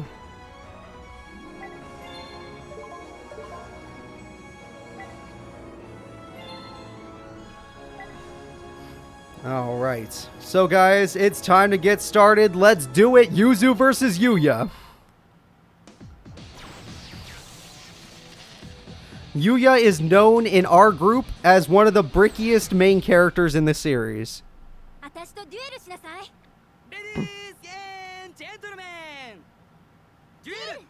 S1: Alright, so guys, it's time to get started. Let's do it. Yuzu versus Yuya. Yuya is known in our group as one of the brickiest main characters in the series.
S2: Ladies and gentlemen, duel!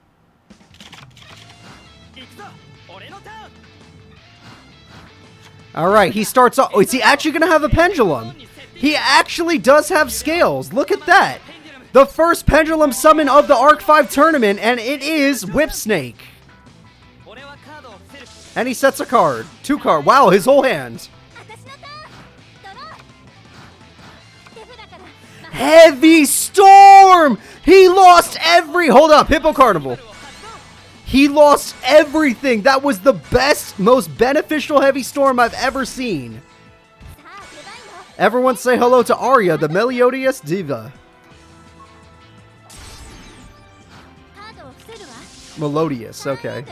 S1: Alright, he starts off. Oh, is he actually going to have a pendulum? He actually does have scales. Look at that. The first pendulum summon of the Arc 5 tournament, and it is Whip Snake. And he sets a card. 2 cards. Wow, his whole hand. Heavy Storm! He lost every... Hold up, Hippo Carnival. He lost everything. That was the best, most beneficial Heavy Storm I've ever seen. Everyone say hello to Arya, the Melodious Diva. Melodious, okay.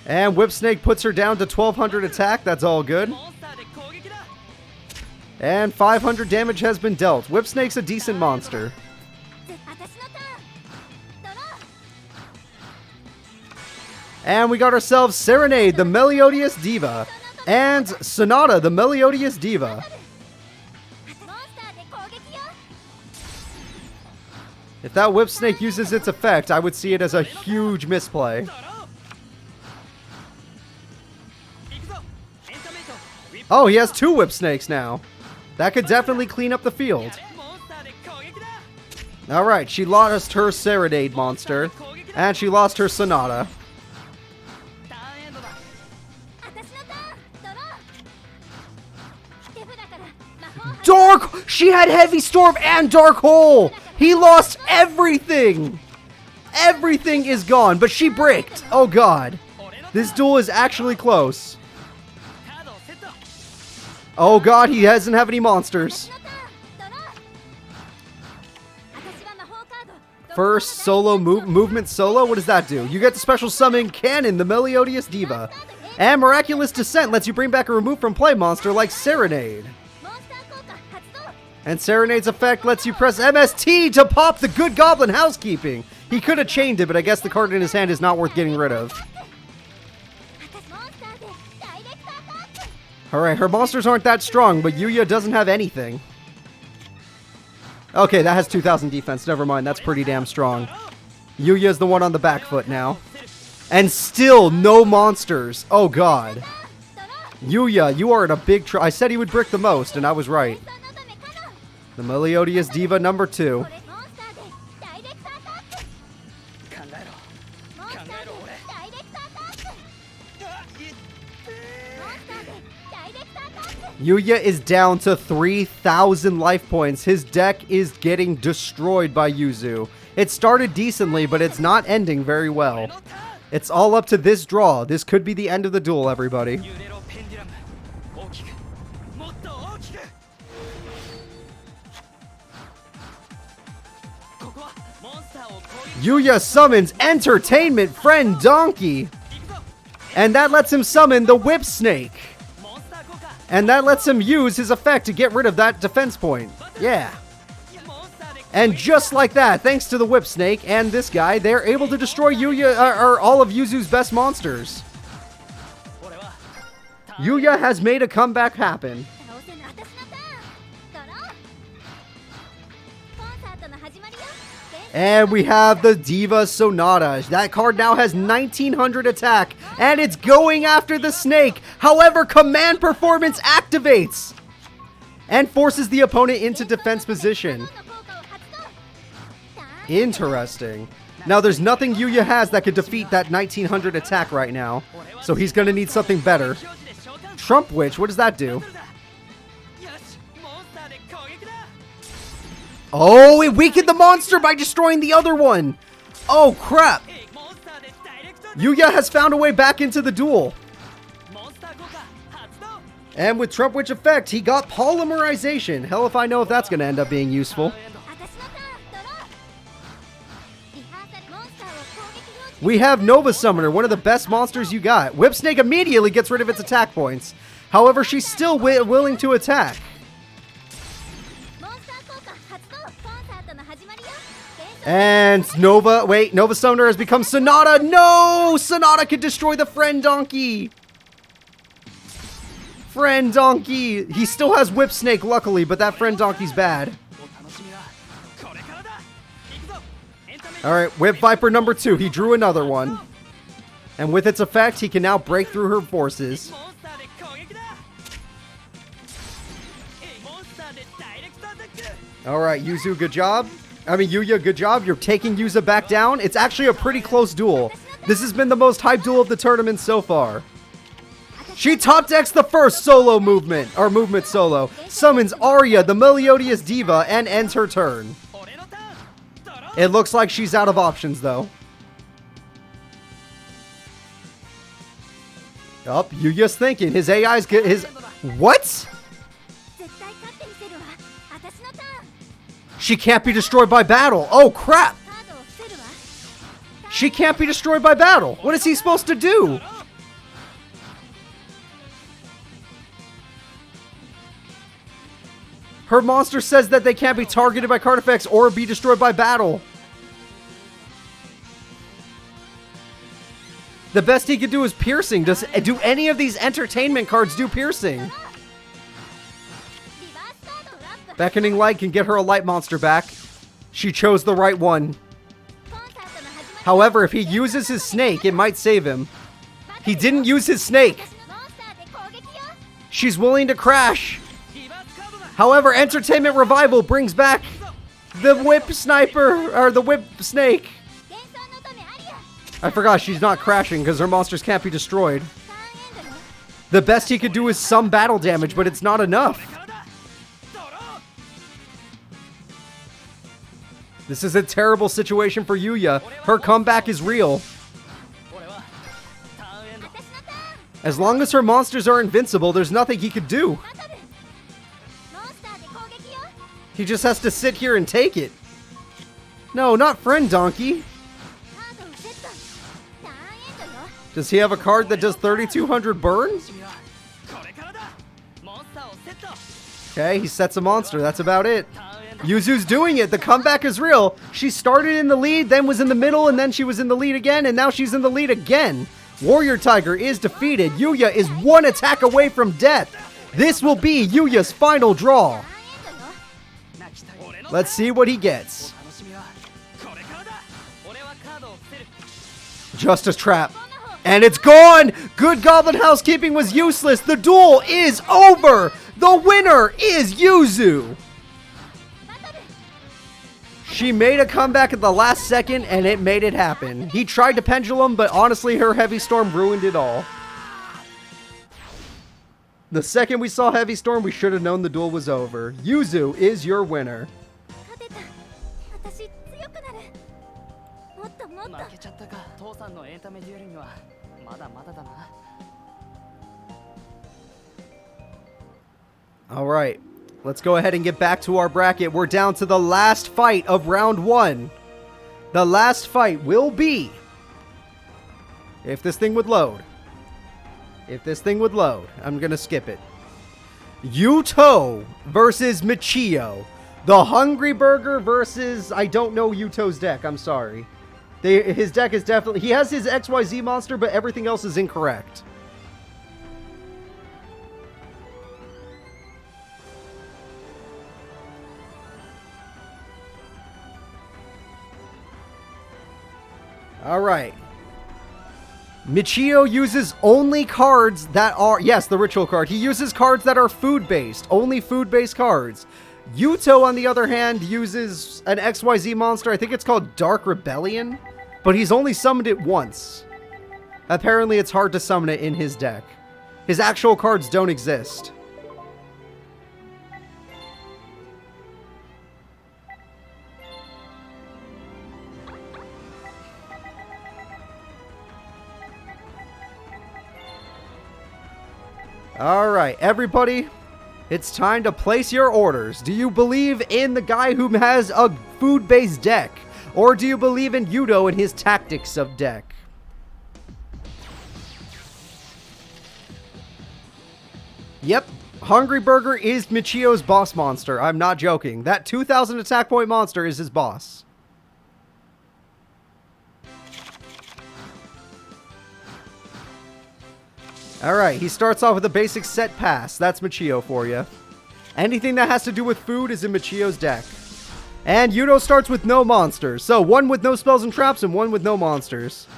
S1: And Whip Snake puts her down to 1,200 attack. That's all good. And 500 damage has been dealt. Whip Snake's a decent monster. And we got ourselves Serenade, the Melodious Diva, and Sonata, the Melodious Diva. If that Whip Snake uses its effect, I would see it as a huge misplay. Oh, he has 2 Whip Snakes now. That could definitely clean up the field. Alright, she lost her Serenade monster, and she lost her Sonata. Dark! She had Heavy Storm and Dark Hole! He lost everything! Everything is gone, but she bricked. Oh god. This duel is actually close. Oh god, he doesn't have any monsters. First solo movement solo? What does that do? You get the special summon Cannon, the Melodious Diva. And Miraculous Descent lets you bring back a remove from play monster like Serenade. And Serenade's effect lets you press MST to pop the Good Goblin Housekeeping. He could have chained it, but I guess the card in his hand is not worth getting rid of. Alright, her monsters aren't that strong, but Yuya doesn't have anything. Okay, that has 2,000 defense. Never mind, that's pretty damn strong. Yuya's the one on the back foot now. And still no monsters. Oh god. Yuya, you are in a big trouble. I said he would brick the most, and I was right. The Melodious Diva number 2. Yuya is down to 3,000 life points. His deck is getting destroyed by Yuzu. It started decently, but it's not ending very well. It's all up to this draw. This could be the end of the duel, everybody. Yuya summons Entertainment Friend Donkey. And that lets him summon the Whip Snake. And that lets him use his effect to get rid of that defense point. Yeah. And just like that, thanks to the Whip Snake and this guy, they're able to destroy Yuya, or all of Yuzu's best monsters. Yuya has made a comeback happen. And we have the Diva Sonata. That card now has 1900 attack, and it's going after the snake. However, command performance activates and forces the opponent into defense position. Interesting. Now, there's nothing Yuya has that could defeat that 1900 attack right now, so he's going to need something better. Trump Witch, what does that do? Oh, it weakened the monster by destroying the other one. Oh, crap. Yuya has found a way back into the duel. And with Trump Witch effect, he got Polymerization. Hell if I know if that's going to end up being useful. We have Nova Summoner, one of the best monsters you got. Whip Snake immediately gets rid of its attack points. However, she's still willing to attack. And Nova Summoner has become Sonata. No! Sonata could destroy the Friend Donkey. Friend Donkey. He still has Whip Snake, luckily, but that Friend Donkey's bad. Alright, Whip Viper number 2. He drew another one. And with its effect, he can now break through her forces. Alright, Yuzu, good job. Yuya, good job. You're taking Yuza back down. It's actually a pretty close duel. This has been the most hyped duel of the tournament so far. She top decks the first solo movement, or movement solo, summons Arya, the Melodious Diva, and ends her turn. It looks like she's out of options, though. Oh, Yuya's thinking. His AI's good. What? She can't be destroyed by battle. Oh, crap. She can't be destroyed by battle. What is he supposed to do? Her monster says that they can't be targeted by card effects or be destroyed by battle. The best he could do is piercing. Do any of these entertainment cards do piercing? Beckoning Light can get her a light monster back. She chose the right one. However, if he uses his snake, it might save him. He didn't use his snake. She's willing to crash. However, Entertainment Revival brings back the whip sniper, or the whip snake. I forgot she's not crashing because her monsters can't be destroyed. The best he could do is some battle damage, but it's not enough. This is a terrible situation for Yuya. Her comeback is real. As long as her monsters are invincible, there's nothing he could do. He just has to sit here and take it. No, not Friend Donkey. Does he have a card that does 3,200 burn? Okay, he sets a monster. That's about it. Yuzu's doing it. The comeback is real. She started in the lead, then was in the middle, and then she was in the lead again, and now she's in the lead again. Warrior Tiger is defeated. Yuya is one attack away from death. This will be Yuya's final draw. Let's see what he gets. Justice Trap. And it's gone! Good Goblin housekeeping was useless. The duel is over. The winner is Yuzu. She made a comeback at the last second, and it made it happen. He tried to pendulum, but honestly, her Heavy Storm ruined it all. The second we saw Heavy Storm, we should have known the duel was over. Yuzu is your winner. Alright, let's go ahead and get back to our bracket. We're down to the last fight of round 1. The last fight will be... If this thing would load. I'm gonna skip it. Yuto versus Michio. The Hungry Burger versus... I don't know Yuto's deck, I'm sorry. His deck is definitely... He has his XYZ monster, but everything else is incorrect. Alright. Michio uses only cards that are... Yes, the ritual card. He uses cards that are food-based. Only food-based cards. Yuto, on the other hand, uses an XYZ monster. I think it's called Dark Rebellion. But he's only summoned it once. Apparently, it's hard to summon it in his deck. His actual cards don't exist. Alright, everybody, it's time to place your orders. Do you believe in the guy who has a food-based deck? Or do you believe in Yuto and his tactics of deck? Yep, Hungry Burger is Michio's boss monster. I'm not joking. That 2,000 attack point monster is his boss. Alright, he starts off with a basic set pass. That's Michio for you. Anything that has to do with food is in Michio's deck. And Yuto starts with no monsters. So, one with no spells and traps and one with no monsters.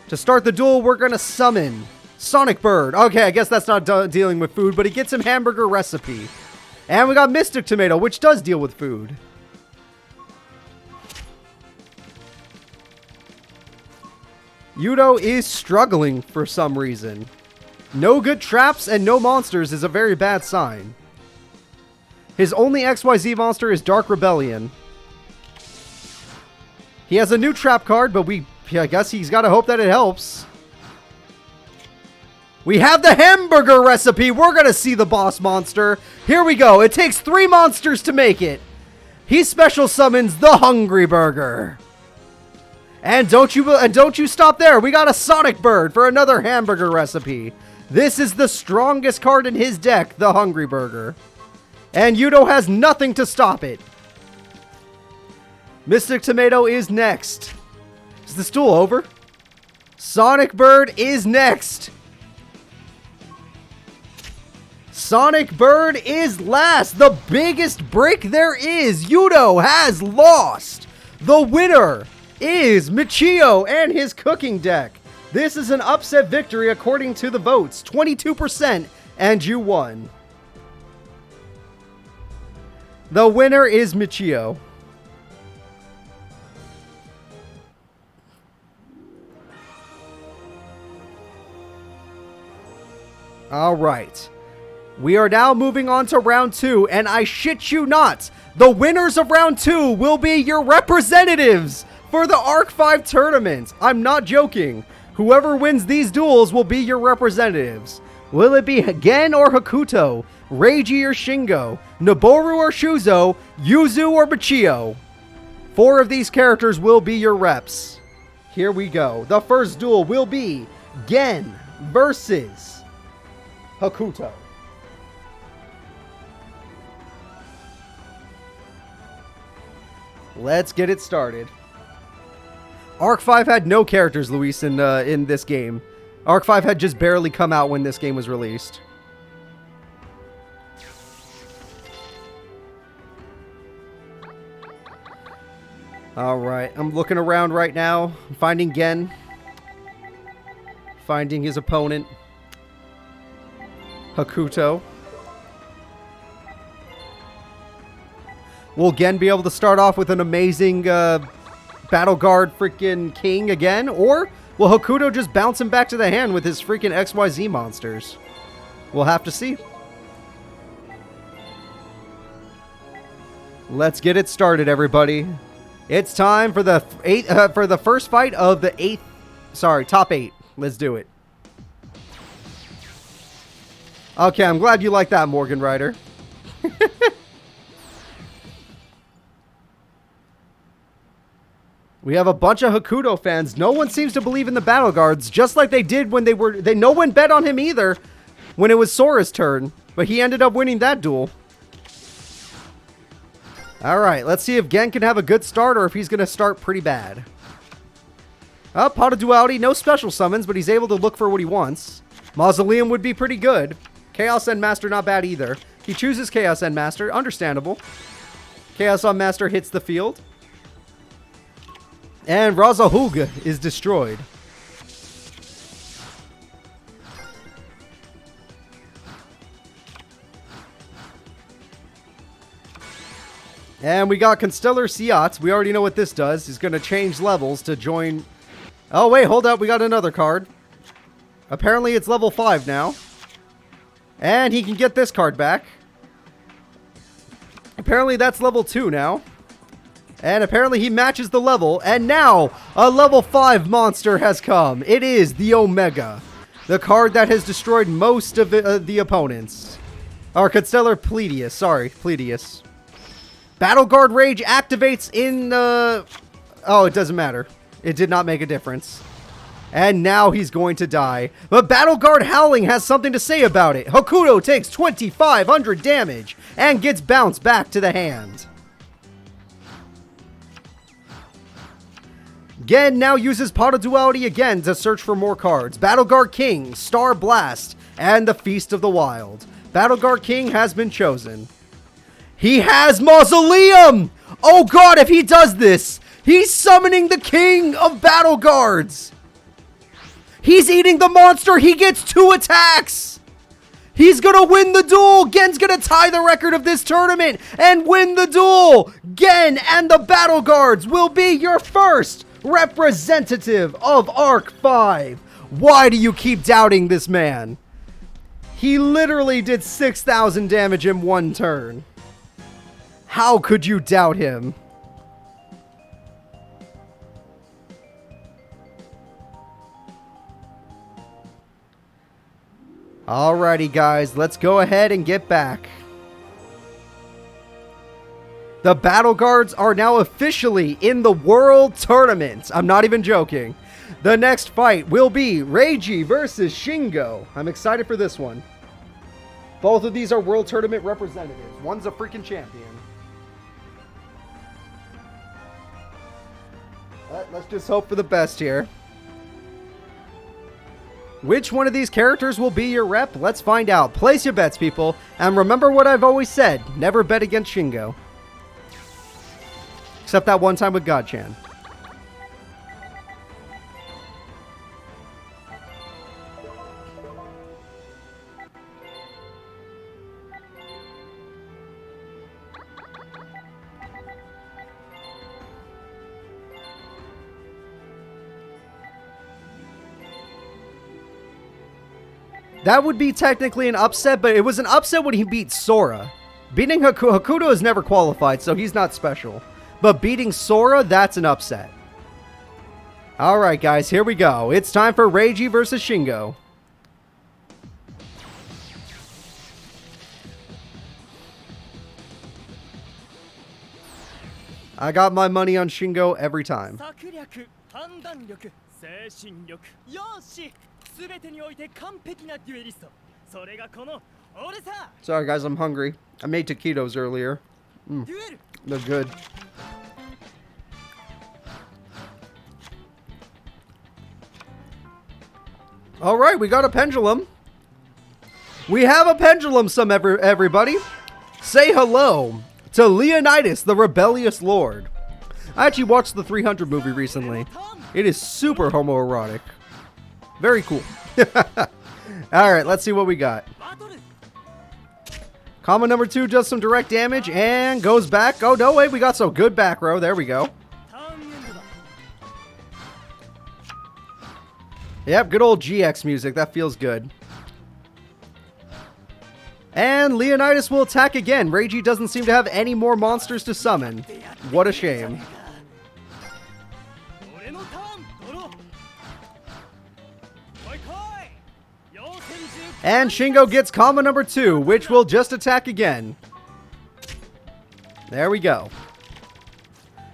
S1: To start the duel, we're going to summon Sonic Bird. Okay, I guess that's not dealing with food, but he gets him Hamburger Recipe. And we got Mystic Tomato, which does deal with food. Yuto is struggling for some reason. No good traps and no monsters is a very bad sign. His only XYZ monster is Dark Rebellion. He has a new trap card, but I guess he's got to hope that it helps. We have the Hamburger Recipe. We're going to see the boss monster. Here we go. It takes 3 monsters to make it. He special summons the Hungry Burger. And don't you stop there. We got a Sonic Bird for another Hamburger Recipe. This is the strongest card in his deck, the Hungry Burger. And Yuto has nothing to stop it. Mystic Tomato is next. Is this duel over? Sonic Bird is next. Sonic Bird is last. The biggest break there is. Yuto has lost. The winner is Michio and his cooking deck. This is an upset victory according to the votes. 22%, and you won. The winner is Michio. All right. We are now moving on to round 2, and I shit you not, the winners of round 2 will be your representatives for the Arc 5 tournament. I'm not joking. Whoever wins these duels will be your representatives. Will it be Gen or Hakuto, Reiji or Shingo, Noburu or Shuzo, Yuzu or Michio? 4 of these characters will be your reps. Here we go. The first duel will be Gen versus Hakuto. Let's get it started. Arc 5 had no characters, Luis, in this game. Arc 5 had just barely come out when this game was released. Alright, I'm looking around right now. I'm finding Gen. Finding his opponent. Hakuto. Will Gen be able to start off with an amazing Battle Guard freaking king again? Or will Hakuto just bounce him back to the hand with his freaking XYZ monsters? We'll have to see. Let's get it started, everybody. It's time for the first fight of the top 8. Let's do it. Okay, I'm glad you like that, Morgan Ryder. We have a bunch of Hakuto fans. No one seems to believe in the Battle Guards, just like they did when no one bet on him either when it was Sora's turn, but he ended up winning that duel. Alright, let's see if Gen can have a good start or if he's going to start pretty bad. Pot of Duality, no special summons, but he's able to look for what he wants. Mausoleum would be pretty good. Chaos End Master, not bad either. He chooses Chaos End Master, understandable. Chaos End Master hits the field. And Razahug is destroyed. And we got Constellar Siat. We already know what this does. He's going to change levels to join... Oh, wait, hold up. We got another card. Apparently it's level 5 now. And he can get this card back. Apparently that's level 2 now. And apparently he matches the level. And now a level 5 monster has come. It is the Omega. The card that has destroyed most of the opponents. Or Constellar Pleiadius. Sorry, Pleiadius. Battle Guard Rage activates in the... Oh, it doesn't matter. It did not make a difference. And now he's going to die. But Battle Guard Howling has something to say about it. Hakuto takes 2,500 damage and gets bounced back to the hand. Gen now uses Pot of Duality again to search for more cards. Battle Guard King, Star Blast, and the Feast of the Wild. Battle Guard King has been chosen. He has Mausoleum! Oh god, if he does this, he's summoning the King of Battle Guards! He's eating the monster, he gets 2 attacks! He's gonna win the duel! Gen's gonna tie the record of this tournament and win the duel! Gen and the Battle Guards will be your first representative of Arc 5. Why do you keep doubting this man? He literally did 6,000 damage in one turn. How could you doubt him? Alrighty guys, let's go ahead and get back. The Battle Guards are now officially in the World Tournament. I'm not even joking. The next fight will be Reiji versus Shingo. I'm excited for this one. Both of these are World Tournament representatives. One's a freaking champion. Let's just hope for the best here. Which one of these characters will be your rep? Let's find out. Place your bets, people. And remember what I've always said. Never bet against Shingo. Except that one time with God-chan. That would be technically an upset, but it was an upset when he beat Sora. Beating Hakuto has never qualified, so he's not special. But beating Sora, that's an upset. Alright guys, here we go. It's time for Reiji versus Shingo. I got my money on Shingo every time. Sorry guys, I'm hungry. I made taquitos earlier. They're good. Alright, we got a pendulum. We have a pendulum, everybody. Say hello to Leonidas, the Rebellious Lord. I actually watched the 300 movie recently. It is super homoerotic. Very cool. Alright, let's see what we got. Combo number 2 does some direct damage and goes back. Oh, no, wait, we got some good back row. There we go. Yep, good old GX music. That feels good. And Leonidas will attack again. Reiji doesn't seem to have any more monsters to summon. What a shame. And Shingo gets combo number 2, which will just attack again. There we go.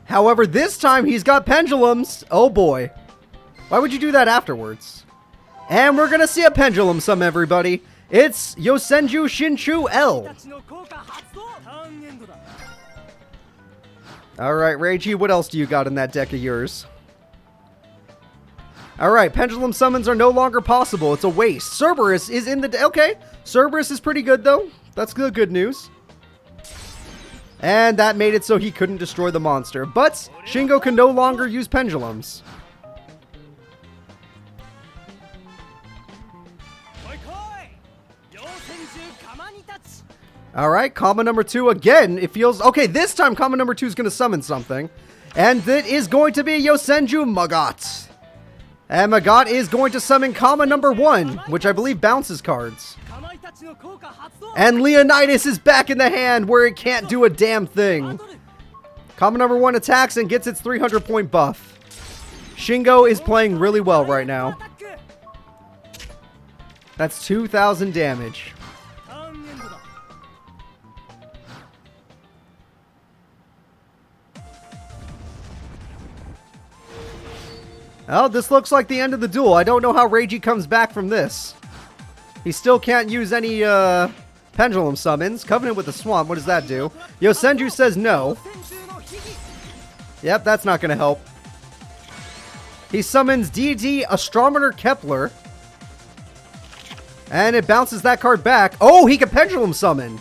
S1: However, this time he's got pendulums. Oh boy. Why would you do that afterwards? And we're gonna see a pendulum sum, everybody. It's Yosenju Shinchu L. Alright, Reiji, what else do you got in that deck of yours? Alright, pendulum summons are no longer possible. It's a waste. Cerberus is in the... Okay, Cerberus is pretty good, though. That's good news. And that made it so he couldn't destroy the monster. But Shingo can no longer use pendulums. Alright, combo number 2 again. It feels... Okay, this time combo number 2 is going to summon something. And it is going to be Yosenju Magat. And Magat is going to summon combo number 1, which I believe bounces cards. And Leonidas is back in the hand where it can't do a damn thing. Combo number 1 attacks and gets its 300 point buff. Shingo is playing really well right now. That's 2,000 damage. Oh, this looks like the end of the duel. I don't know how Reiji comes back from this. He still can't use any pendulum summons. Covenant with the Swamp, what does that do? Yosenju says no. Yep, that's not going to help. He summons DD Astrometer Kepler. And it bounces that card back. Oh, he can pendulum summon.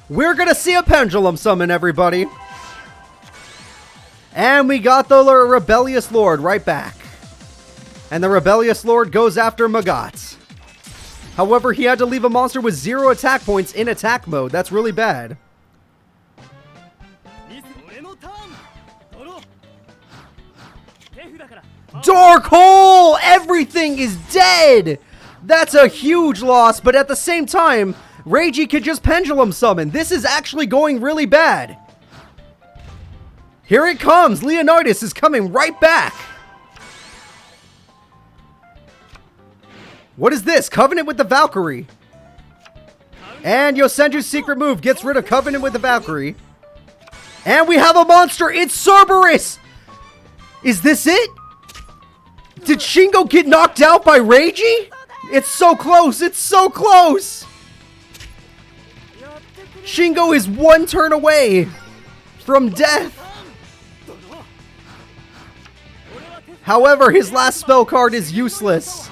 S1: We're going to see a pendulum summon, everybody. And we got the Rebellious Lord right back. And the Rebellious Lord goes after Magat. However, he had to leave a monster with 0 attack points in attack mode. That's really bad. Dark Hole! Everything is dead! That's a huge loss, but at the same time, Reiji could just pendulum summon. This is actually going really bad. Here it comes! Leonidas is coming right back! What is this? Covenant with the Valkyrie. And Yosenju's secret move gets rid of Covenant with the Valkyrie. And we have a monster! It's Cerberus! Is this it? Did Shingo get knocked out by Reiji? It's so close! It's so close! Shingo is 1 turn away from death. However, his last spell card is useless.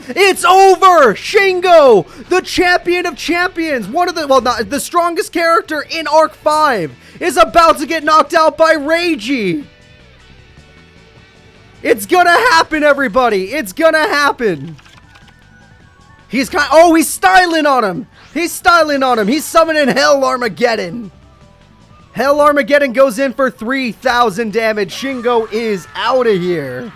S1: It's over! Shingo, the champion of champions, one of the, well, not the strongest character in Arc 5, is about to get knocked out by Reiji. It's gonna happen, everybody. It's gonna happen. He's styling on him. He's styling on him. He's summoning Hell Armageddon. Hell Armageddon goes in for 3,000 damage. Shingo is out of here.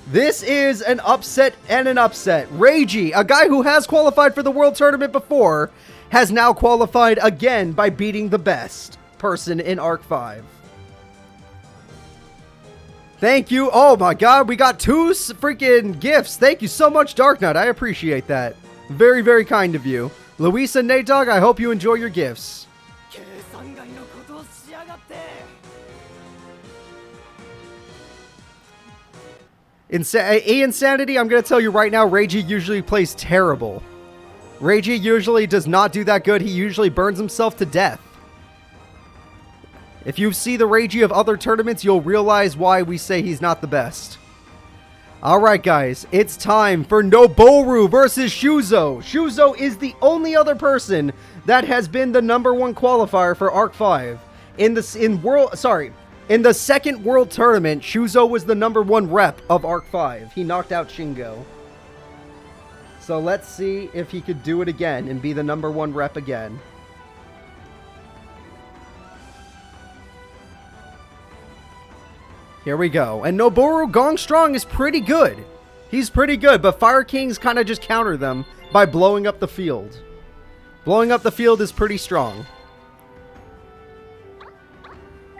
S1: This is an upset and an upset. Reiji, a guy who has qualified for the World Tournament before, has now qualified again by beating the best person in Arc 5. Thank you. Oh my god, we got 2 freaking gifts. Thank you so much, Dark Knight. I appreciate that. Very, very kind of you. Luis and Nate Dogg, I hope you enjoy your gifts. Insanity, I'm going to tell you right now, Reiji usually plays terrible. Reiji usually does not do that good. He usually burns himself to death. If you see the Reiji of other tournaments, you'll realize why we say he's not the best. Alright guys, it's time for Nobuoru versus Shuzo. Shuzo is the only other person that has been the #1 qualifier for Arc 5. In the second World Tournament, Shuzo was the #1 rep of Arc 5. He knocked out Shingo. So let's see if he could do it again and be the #1 rep again. Here we go. And Noburu Gong Strong is pretty good. He's pretty good, but Fire Kings kind of just counter them by blowing up the field. Blowing up the field is pretty strong.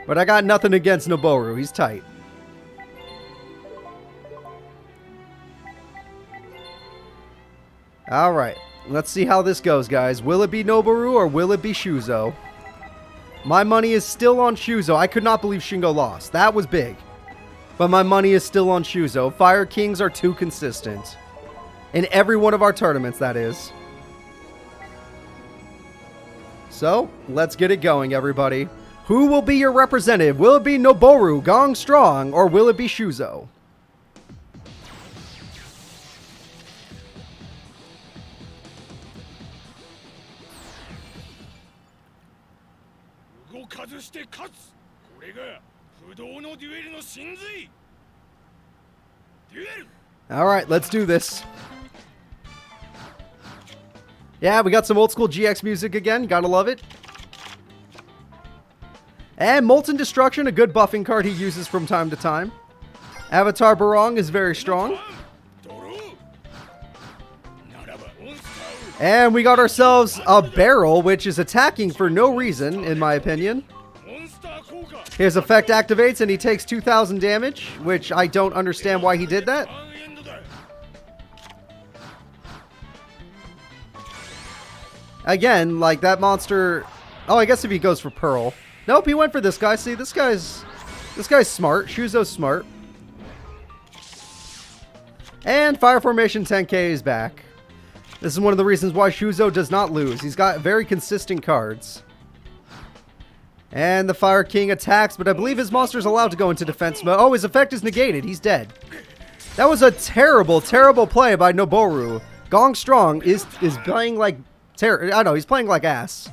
S1: But I got nothing against Nobuoru. He's tight. Alright. Let's see how this goes, guys. Will it be Noburu or will it be Shuzo? My money is still on Shuzo. I could not believe Shingo lost. That was big. But my money is still on Shuzo. Fire Kings are too consistent. In every one of our tournaments, that is. So, let's get it going, everybody. Who will be your representative? Will it be Nobuoru Gong Strong, or will it be Shuzo? Alright, let's do this. Yeah, we got some old school GX music again. Gotta love it. And Molten Destruction, a good buffing card he uses from time to time. Avatar Barong is very strong. And we got ourselves a barrel, which is attacking for no reason, in my opinion. His effect activates and he takes 2,000 damage, which I don't understand why he did that. Again, like that monster... Oh, I guess if he goes for Pearl. Nope, he went for this guy. See, this guy's smart. Shuzo's smart. And Fire Formation 10K is back. This is one of the reasons why Shuzo does not lose. He's got very consistent cards. And the Fire King attacks, but I believe his monster's allowed to go into defense mode. Oh, his effect is negated. He's dead. That was a terrible, terrible play by Nobuoru. Gong Strong is playing like... I know, he's playing like ass.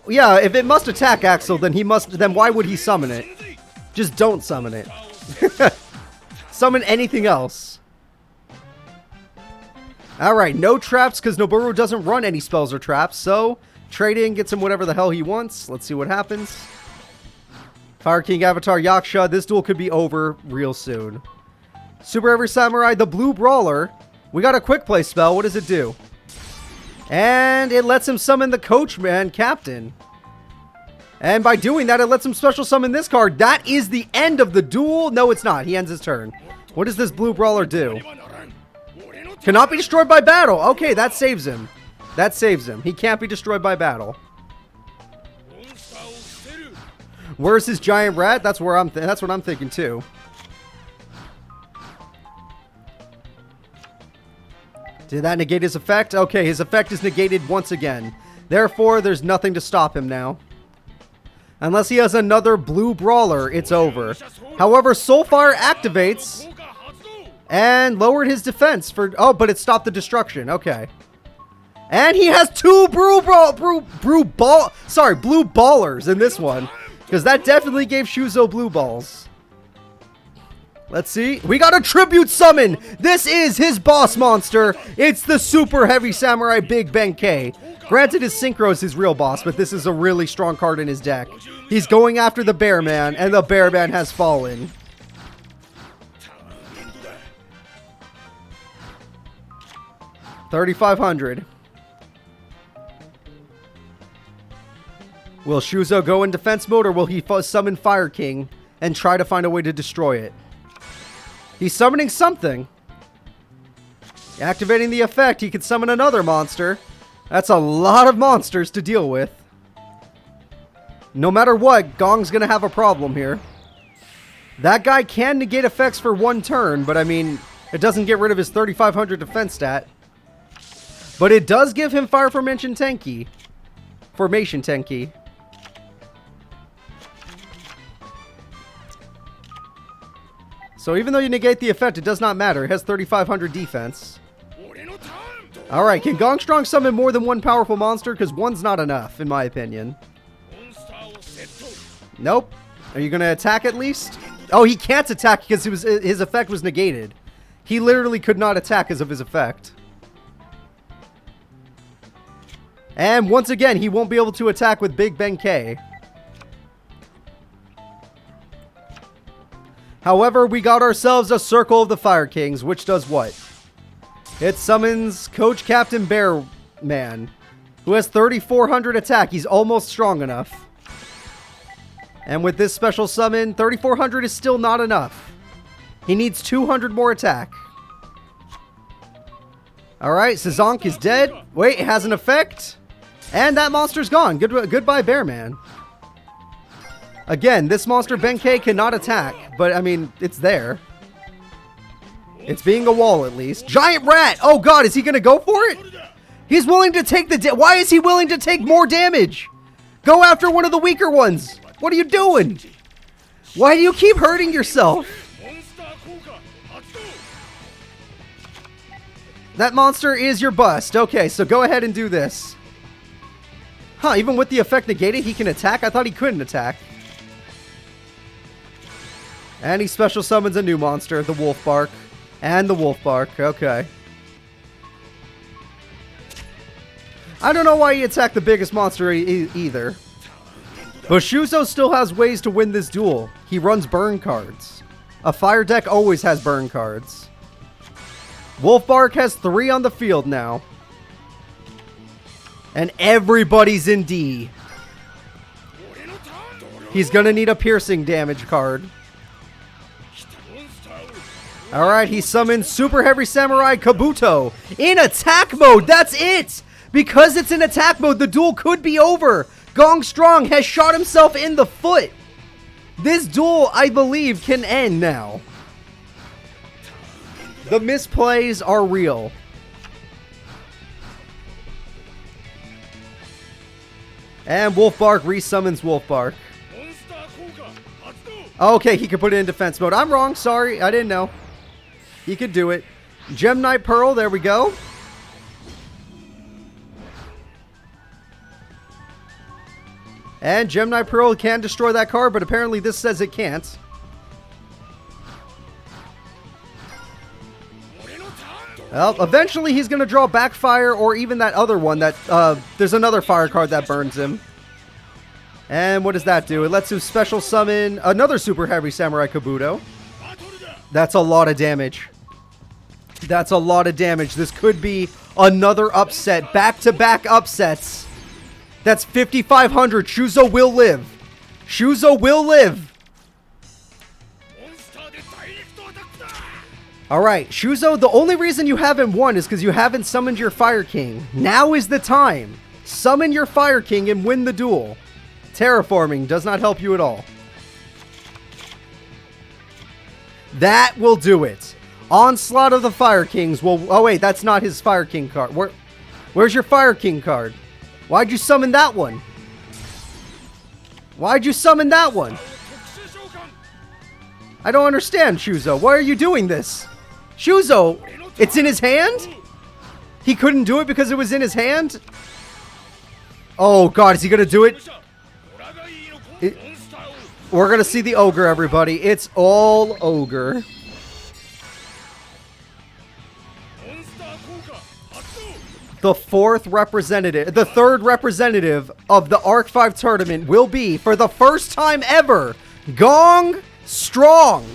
S1: Yeah, if it must attack Axel, then why would he summon it? Just don't summon it. Summon anything else. Alright, no traps because Noburu doesn't run any spells or traps, so trade-in gets him whatever the hell he wants. Let's see what happens. Fire King Avatar Yaksha, this duel could be over real soon. Super Every Samurai, the Blue Brawler. We got a quick play spell. What does it do? And it lets him summon the Coachman Captain. And by doing that, it lets him special summon this card. That is the end of the duel. No, it's not. He ends his turn. What does this Blue Brawler do? Cannot be destroyed by battle. Okay, that saves him. That saves him. He can't be destroyed by battle. Where's his giant rat? That's what I'm thinking too. Did that negate his effect? Okay, his effect is negated once again. Therefore, there's nothing to stop him now. Unless he has another Blue Brawler, it's over. However, Soulfire activates. And lowered his defense for... Oh, but it stopped the destruction. Okay. And he has two blue ballers in this one. Because that definitely gave Shuzo blue balls. Let's see. We got a tribute summon. This is his boss monster. It's the Super Heavy Samurai Big Benkei. Granted, his Synchro is his real boss, but this is a really strong card in his deck. He's going after the Bear Man, and the Bear Man has fallen. $3,500. Will Shuzo go in defense mode, or will he summon Fire King and try to find a way to destroy it? He's summoning something. Activating the effect, he can summon another monster. That's a lot of monsters to deal with. No matter what, Gong's gonna have a problem here. That guy can negate effects for one turn, but I mean, it doesn't get rid of his 3,500 defense stat. But it does give him Fire Formation Tenki. Formation Tenki. So even though you negate the effect, it does not matter. It has 3,500 defense. Alright, can Gongstrong summon more than one powerful monster? Because one's not enough, in my opinion. Nope. Are you going to attack at least? Oh, he can't attack because his effect was negated. He literally could not attack because of his effect. And once again, he won't be able to attack with Big Benkei. However, we got ourselves a Circle of the Fire Kings, which does what? It summons Coach Captain Bear Man, who has 3,400 attack. He's almost strong enough. And with this special summon, 3,400 is still not enough. He needs 200 more attack. Alright, Sazonk is dead. Wait, it has an effect. And that monster's gone. Goodbye, Bear Man. Again, this monster Benkei cannot attack, but I mean, it's there. It's being a wall, at least. Giant Rat! Oh god, is he gonna go for it? He's willing to take the... Why is he willing to take more damage? Go after one of the weaker ones! What are you doing? Why do you keep hurting yourself? That monster is your bust. Okay, so go ahead and do this. Huh, even with the effect negated, he can attack? I thought he couldn't attack. And he special summons a new monster, the Wolf Bark. And the Wolf Bark, okay. I don't know why he attacked the biggest monster either. But Shuzo still has ways to win this duel. He runs burn cards. A fire deck always has burn cards. Wolf Bark has 3 on the field now. And everybody's in D. He's gonna need a piercing damage card. Alright, he summons Super Heavy Samurai Kabuto in attack mode. That's it! Because it's in attack mode, the duel could be over. Gong Strong has shot himself in the foot. This duel, I believe, can end now. The misplays are real. And Wolf Bark resummons Wolf Bark. Okay, he can put it in defense mode. I'm wrong, sorry, I didn't know. He could do it. Gem Knight Pearl, there we go. And Gem Knight Pearl can destroy that card, but apparently this says it can't. Well, eventually he's going to draw Backfire or even that other one that, there's another fire card that burns him. And what does that do? It lets him special summon another Super Heavy Samurai Kabuto. That's a lot of damage. That's a lot of damage. This could be another upset. Back-to-back upsets. That's 5,500. Shuzo will live. Shuzo will live. Alright, Shuzo, the only reason you haven't won is because you haven't summoned your Fire King. Now is the time. Summon your Fire King and win the duel. Terraforming does not help you at all. That will do it. Onslaught of the Fire Kings will... Oh wait, that's not his Fire King card. Where's your Fire King card? Why'd you summon that one? Why'd you summon that one? I don't understand, Shuzo. Why are you doing this? Shuzo, it's in his hand? He couldn't do it because it was in his hand? Oh god, is he gonna do it? We're gonna see the ogre, everybody. It's all ogre. The third representative of the Arc 5 tournament will be, for the first time ever, Gong Strong.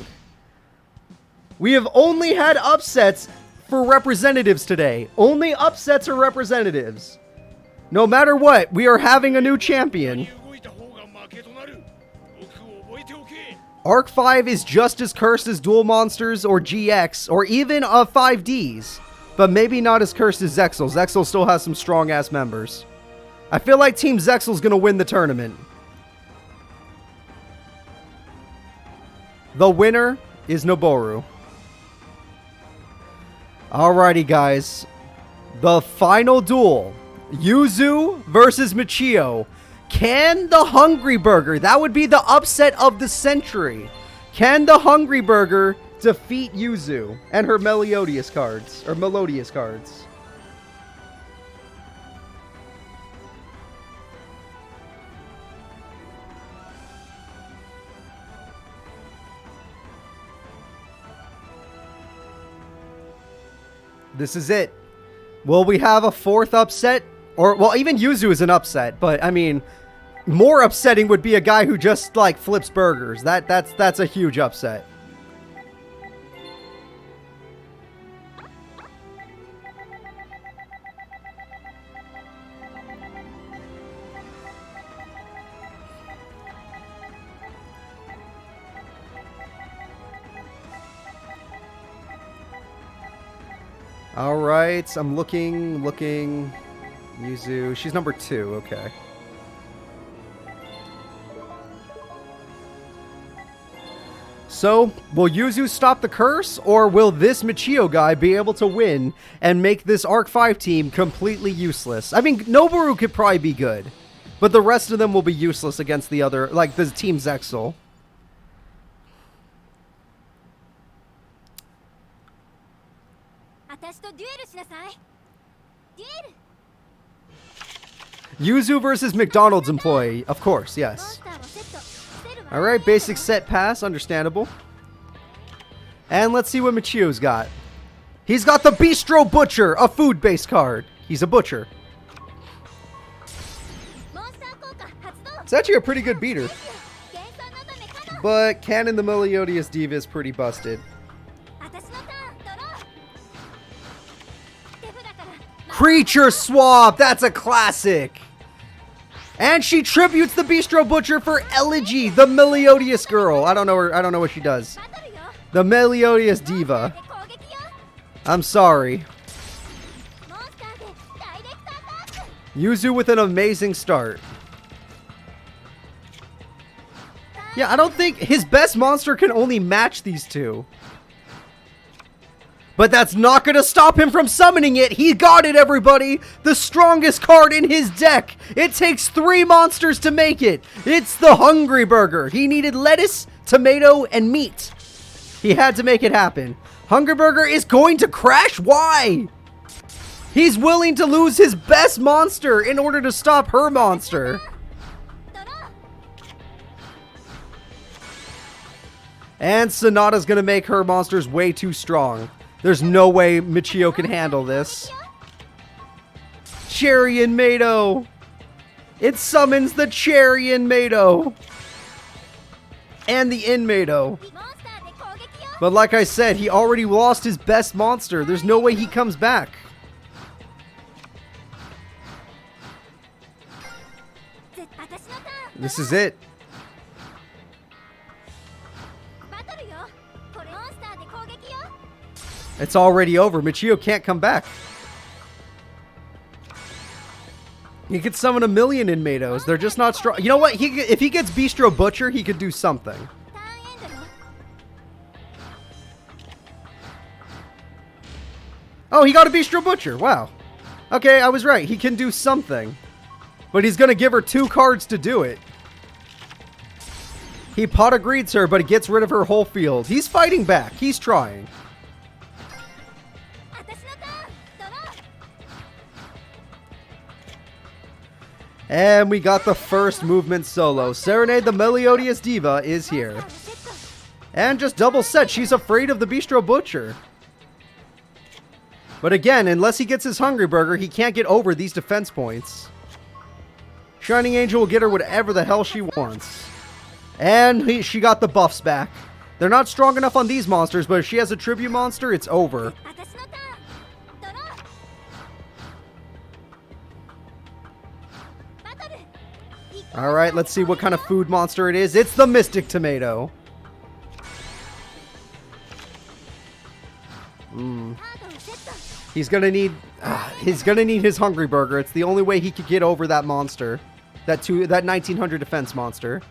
S1: We have only had upsets for representatives today. Only upsets are representatives. No matter what, we are having a new champion. Arc 5 is just as cursed as Duel Monsters or GX or even 5Ds. But maybe not as cursed as Zexal. Zexal still has some strong-ass members. I feel like Team Zexal's going to win the tournament. The winner is Nobuoru. Alrighty, guys. The final duel. Yuzu versus Michio. Can the Hungry Burger, that would be the upset of the century. Can the Hungry Burger defeat Yuzu and her Melodious cards? Or Melodious cards. This is it. Will we have a fourth upset? Or, well, even Yuzu is an upset, but I mean, more upsetting would be a guy who just like flips burgers. That's a huge upset. Alright, I'm looking. Yuzu, she's number 2, okay. So, will Yuzu stop the curse, or will this Michio guy be able to win and make this Arc 5 team completely useless? I mean, Noburu could probably be good, but the rest of them will be useless against the other, like the Team Zexal. Yuzu versus McDonald's employee. Of course, yes. Alright, basic set pass. Understandable. And let's see what Michio's got. He's got the Bistro Butcher, a food-based card. He's a butcher. It's actually a pretty good beater. But Canon the Melodious Diva is pretty busted. Creature Swap! That's a classic! And she tributes the Bistro Butcher for Elegy, the Melodious girl. I don't know what she does. The Melodious Diva. I'm sorry. Yuzu with an amazing start. Yeah, I don't think his best monster can only match these two. But that's not going to stop him from summoning it. He got it, everybody. The strongest card in his deck. It takes 3 monsters to make it. It's the Hungry Burger. He needed lettuce, tomato, and meat. He had to make it happen. Hungry Burger is going to crash. Why? He's willing to lose his best monster in order to stop her monster. And Sonata's going to make her monsters way too strong. There's no way Michio can handle this. Cherry and Mado. It summons the Cherry and Mado. And the Inmado. But like I said, he already lost his best monster. There's no way he comes back. This is it. It's already over. Michio can't come back. He could summon 1,000,000 Inmados. They're just not strong. You know what? If he gets Bistro Butcher, he could do something. Oh, he got a Bistro Butcher. Wow. Okay, I was right. He can do something. But he's going to give her 2 cards to do it. He pot agreeds her, but he gets rid of her whole field. He's fighting back. He's trying. And we got the first movement solo. Serenade the Melodious Diva is here. And just double set, she's afraid of the Bistro Butcher. But again, unless he gets his Hungry Burger, he can't get over these defense points. Shining Angel will get her whatever the hell she wants. And she got the buffs back. They're not strong enough on these monsters, but if she has a tribute monster, it's over. Alright, let's see what kind of food monster it is. It's the Mystic Tomato. He's gonna need his Hungry Burger. It's the only way he could get over that monster. That 1900 defense monster.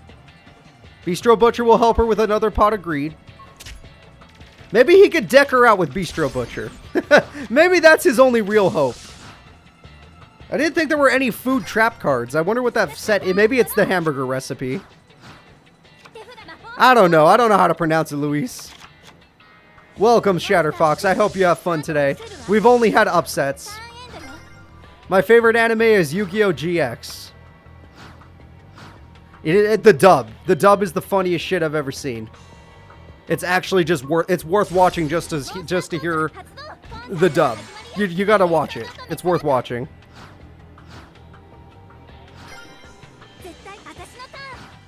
S1: Bistro Butcher will help her with another pot of greed. Maybe he could deck her out with Bistro Butcher. Maybe that's his only real hope. I didn't think there were any food trap cards. I wonder what that set is. Maybe it's the hamburger recipe. I don't know. I don't know how to pronounce it, Luis. Welcome, Shatterfox. I hope you have fun today. We've only had upsets. My favorite anime is Yu-Gi-Oh! GX. The dub. The dub is the funniest shit I've ever seen. It's actually just worth watching just to hear the dub. You gotta watch it. It's worth watching.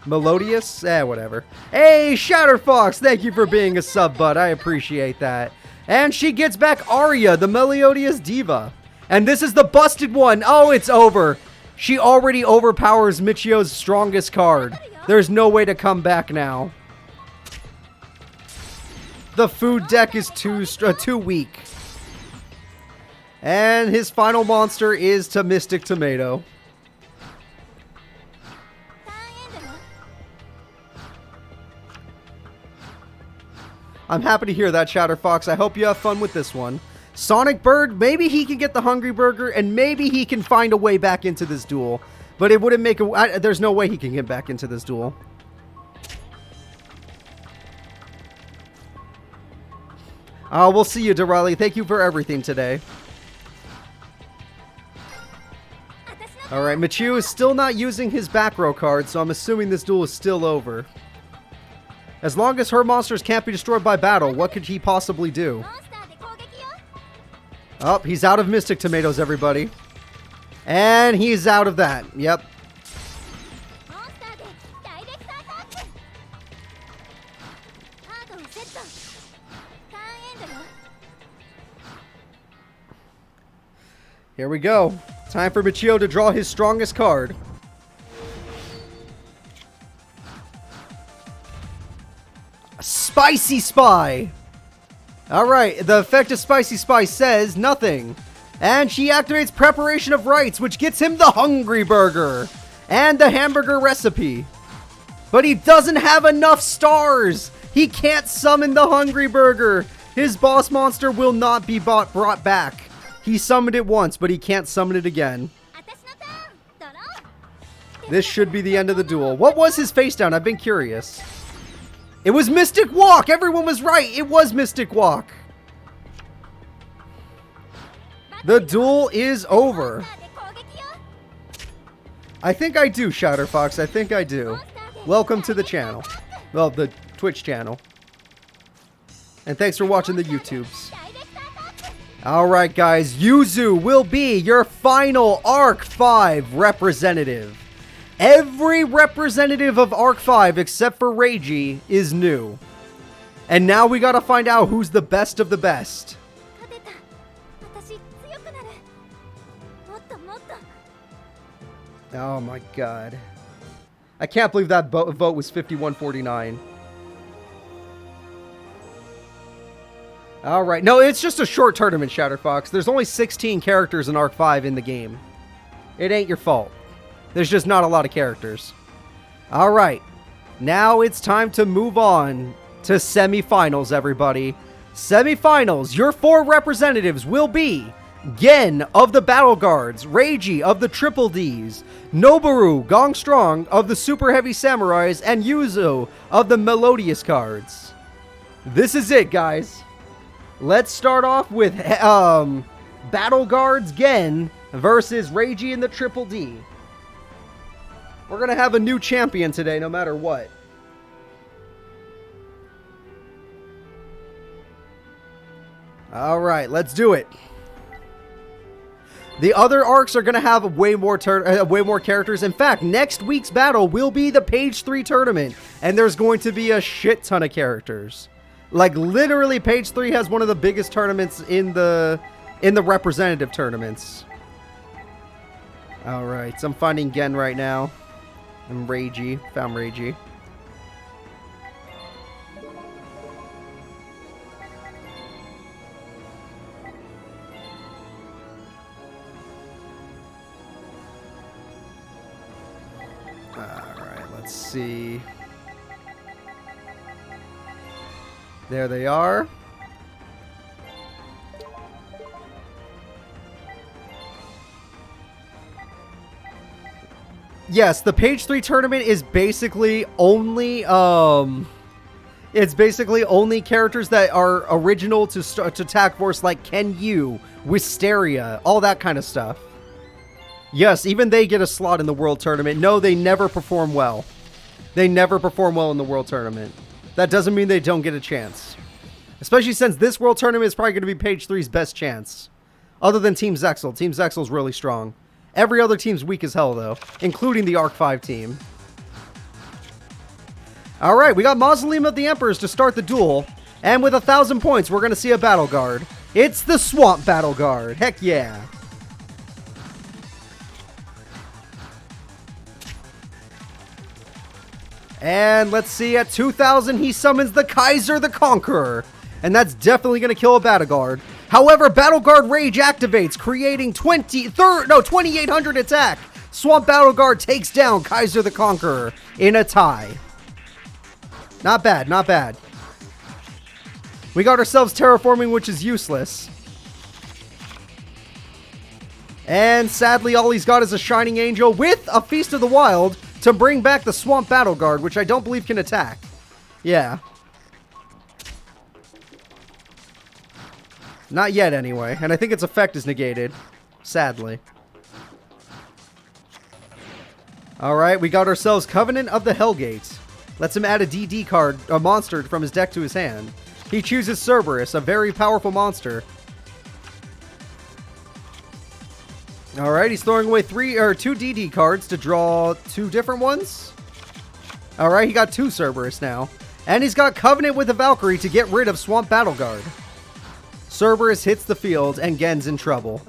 S1: Melodious? Whatever. Hey, Shatterfox! Thank you for being a sub, bud. I appreciate that. And she gets back Arya, the Melodious Diva. And this is the busted one. Oh, it's over. She already overpowers Michio's strongest card. There's no way to come back now. The food deck is too weak. And his final monster is to Mystic Tomato. I'm happy to hear that, Shatterfox. I hope you have fun with this one. Sonic Bird, maybe he can get the Hungry Burger, and maybe he can find a way back into this duel. But it wouldn't make there's no way he can get back into this duel. We'll see you, Durali. Thank you for everything today. Alright, Michio is still not using his back row card, so I'm assuming this duel is still over. As long as her monsters can't be destroyed by battle, what could he possibly do? Oh, he's out of Mystic Tomatoes, everybody. And he's out of that. Yep. Here we go. Time for Michio to draw his strongest card. Spicy Spy! Alright, the effect of Spicy Spy says nothing. And she activates Preparation of Rites, which gets him the Hungry Burger. And the hamburger recipe. But he doesn't have enough stars! He can't summon the Hungry Burger! His boss monster will not be brought back. He summoned it once, but he can't summon it again. This should be the end of the duel. What was his face down? I've been curious. It was Mystic Walk! Everyone was right! It was Mystic Walk! The duel is over. I think I do, Shatterfox. I think I do. Welcome to the channel. Well, the Twitch channel. And thanks for watching the YouTubes. Alright, guys. Yuzu will be your final Arc 5 representative. Every representative of Arc 5 except for Reiji is new. And now we gotta find out who's the best of the best. Oh my god. I can't believe that vote was 51-49. Alright, no, it's just a short tournament, Shatterfox. There's only 16 characters in Arc 5 in the game. It ain't your fault. There's just not a lot of characters. Alright, now it's time to move on to semifinals, everybody. Semifinals, your 4 representatives will be Gen of the Battle Guards, Reiji of the Triple Ds, Noburu Gong Strong of the Super Heavy Samurais, and Yuzu of the Melodious Cards. This is it, guys. Let's start off with Battle Guards Gen versus Reiji and the Triple D. We're going to have a new champion today, no matter what. Alright, let's do it. The other arcs are going to have way more characters. In fact, next week's battle will be the Page 3 tournament. And there's going to be a shit ton of characters. Like, literally, Page 3 has one of the biggest tournaments in the representative tournaments. Alright, so I'm finding Gen right now. And Reiji. Found Reiji. Alright, let's see. There they are. Yes, the Page 3 tournament is basically only it's basically only characters that are original to Attack Force, like Ken Yu, Wisteria, all that kind of stuff. Yes, even they get a slot in the World Tournament. No, they never perform well. They never perform well in the World Tournament. That doesn't mean they don't get a chance. Especially since this World Tournament is probably going to be Page 3's best chance. Other than Team Zexal. Team Zexal's really strong. Every other team's weak as hell, though. Including the Arc 5 team. Alright, we got Mausoleum of the Emperors to start the duel. And with 1,000 points, we're going to see a Battle Guard. It's the Swamp Battle Guard. Heck yeah. And let's see, at 2,000, he summons the Kaiser the Conqueror. And that's definitely going to kill a Battle Guard. However, Battle Guard Rage activates, creating 2,800 attack. Swamp Battle Guard takes down Kaiser the Conqueror in a tie. Not bad, not bad. We got ourselves Terraforming, which is useless. And sadly, all he's got is a Shining Angel with a Feast of the Wild to bring back the Swamp Battle Guard, which I don't believe can attack. Yeah. Not yet, anyway. And I think its effect is negated. Sadly. Alright, we got ourselves Covenant of the Hellgate. Lets him add a DD card, a monster, from his deck to his hand. He chooses Cerberus, a very powerful monster. Alright, he's throwing away two DD cards to draw 2 different ones. Alright, he got 2 Cerberus now. And he's got Covenant with the Valkyrie to get rid of Swamp Battle Guard. Cerberus hits the field, and Gen's in trouble.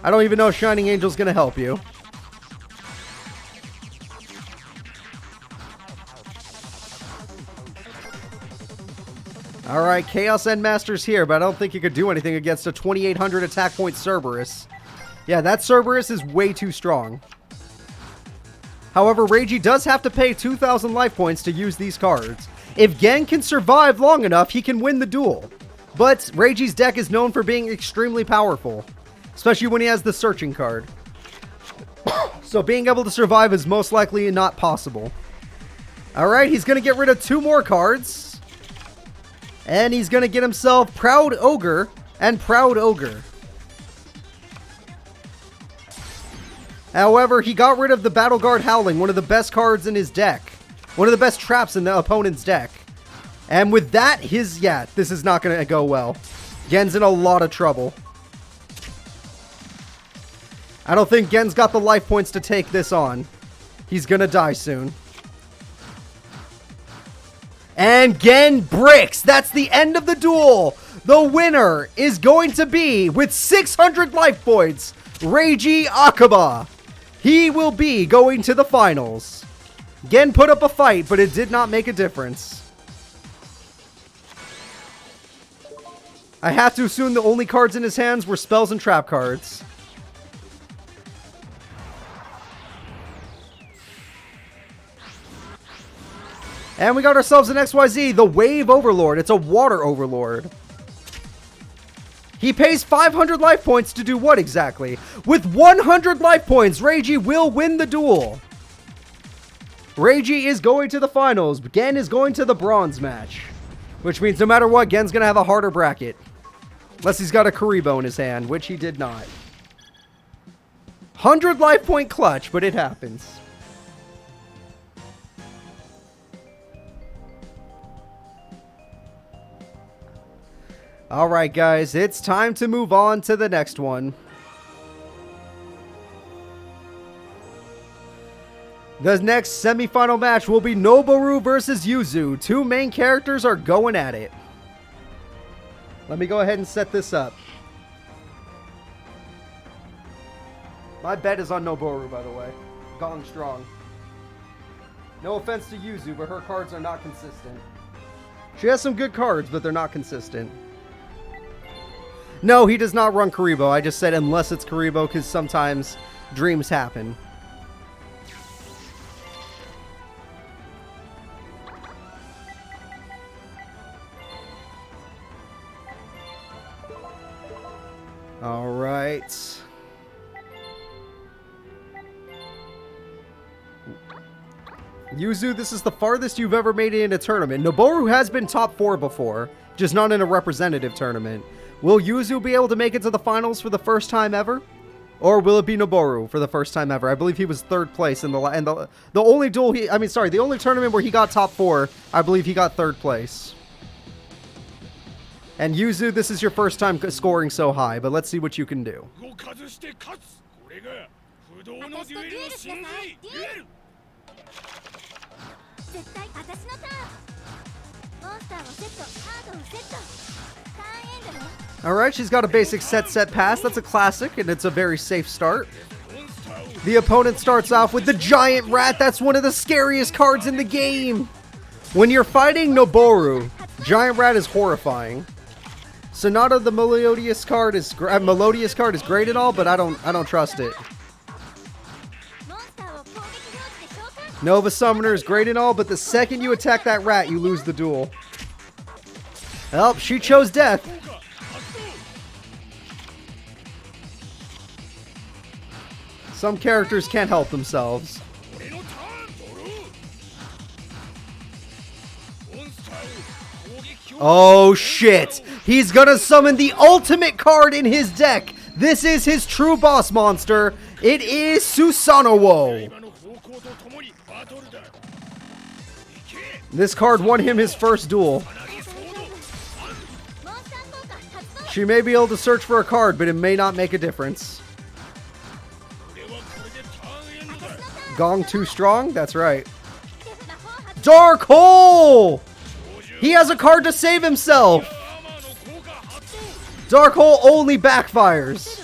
S1: I don't even know if Shining Angel's gonna help you. Alright, Chaos Endmaster's here, but I don't think you could do anything against a 2,800 attack point Cerberus. Yeah, that Cerberus is way too strong. However, Reiji does have to pay 2,000 life points to use these cards. If Gen can survive long enough, he can win the duel. But Reiji's deck is known for being extremely powerful, especially when he has the searching card. So being able to survive is most likely not possible. Alright, he's going to get rid of 2 more cards. And he's going to get himself Proud Ogre and Proud Ogre. However, he got rid of the Battle Guard Howling, one of the best cards in his deck. One of the best traps in the opponent's deck. And with that, this is not going to go well. Gen's in a lot of trouble. I don't think Gen's got the life points to take this on. He's going to die soon. And Gen bricks. That's the end of the duel. The winner is going to be, with 600 life points, Reiji Akaba. He will be going to the finals. Gen put up a fight, but it did not make a difference. I have to assume the only cards in his hands were spells and trap cards. And we got ourselves an XYZ, the Wave Overlord. It's a Water Overlord. He pays 500 life points to do what exactly? With 100 life points, Reiji will win the duel. Reiji is going to the finals. Gen is going to the bronze match. Which means no matter what, Gen's going to have a harder bracket. Unless he's got a Kuribo in his hand, which he did not. 100 life point clutch, but it happens. Alright guys, it's time to move on to the next one. The next semifinal match will be Noburu versus Yuzu. Two main characters are going at it. Let me go ahead and set this up. My bet is on Nobuoru, by the way. Gong strong. No offense to Yuzu, but her cards are not consistent. She has some good cards, but they're not consistent. No, he does not run Karibo. I just said unless it's Karibo, because sometimes dreams happen. All right. Yuzu, this is the farthest you've ever made it in a tournament. Nobuoru has been top 4 before, just not in a representative tournament. Will Yuzu be able to make it to the finals for the first time ever? Or will it be Nobuoru for the first time ever? I believe he was 3rd place in the only duel the only tournament where he got top 4, I believe he got 3rd place. And Yuzu, this is your first time scoring so high, but let's see what you can do. Alright, she's got a basic set pass. That's a classic, and it's a very safe start. The opponent starts off with the Giant Rat. That's one of the scariest cards in the game. When you're fighting Nobuoru, Giant Rat is horrifying. Sonata, the melodious card is great and all, but I don't trust it. Nova Summoner is great and all, but the second you attack that rat, you lose the duel. Well, she chose death. Some characters can't help themselves. Oh shit! He's gonna summon the ultimate card in his deck! This is his true boss monster. It is Susanoo. This card won him his first duel. She may be able to search for a card, but it may not make a difference. Gong too strong? That's right. Dark Hole! He has a card to save himself! Dark Hole only backfires.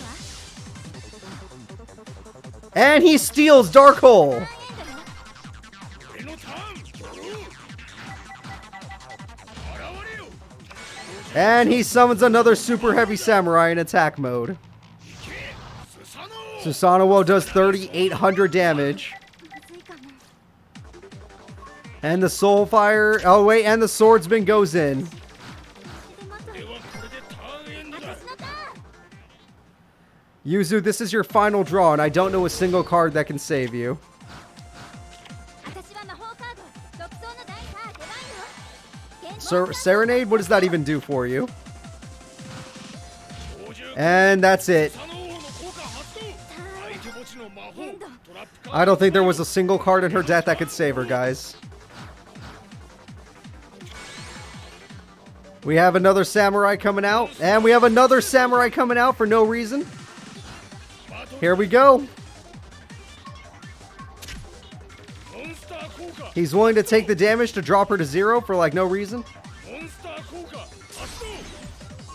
S1: And he steals Dark Hole. And he summons another super heavy samurai in attack mode. Susanoo does 3,800 damage. And the soul fire. Oh wait, and the swordsman goes in. Yuzu, this is your final draw, and I don't know a single card that can save you. Serenade? What does that even do for you? And that's it. I don't think there was a single card in her deck that could save her, guys. We have another samurai coming out, and we have another samurai coming out for no reason. Here we go. He's willing to take the damage to drop her to 0 for like no reason.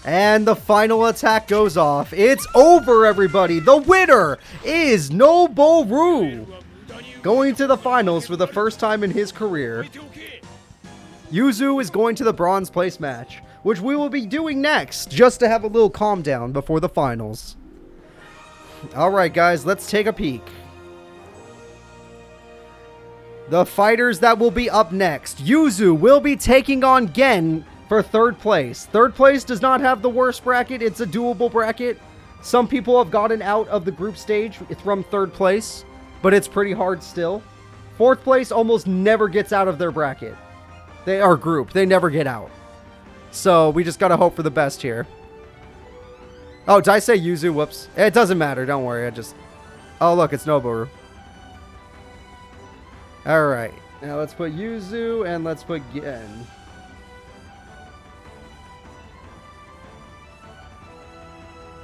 S1: And the final attack goes off. It's over, everybody. The winner is Nobuoru, going to the finals for the first time in his career. Yuzu is going to the bronze place match, which we will be doing next, just to have a little calm down before the finals. Alright guys, let's take a peek. The fighters that will be up next. Yuzu will be taking on Gen for 3rd place. 3rd place does not have the worst bracket. It's a doable bracket. Some people have gotten out of the group stage from 3rd place, but it's pretty hard still. 4th place almost never gets out of their bracket. They are grouped. They never get out. So we just gotta hope for the best here. Oh, did I say Yuzu? Whoops. It doesn't matter. Don't worry. I just... Oh, look. It's Noburu. Alright. Now let's put Yuzu and let's put Gen.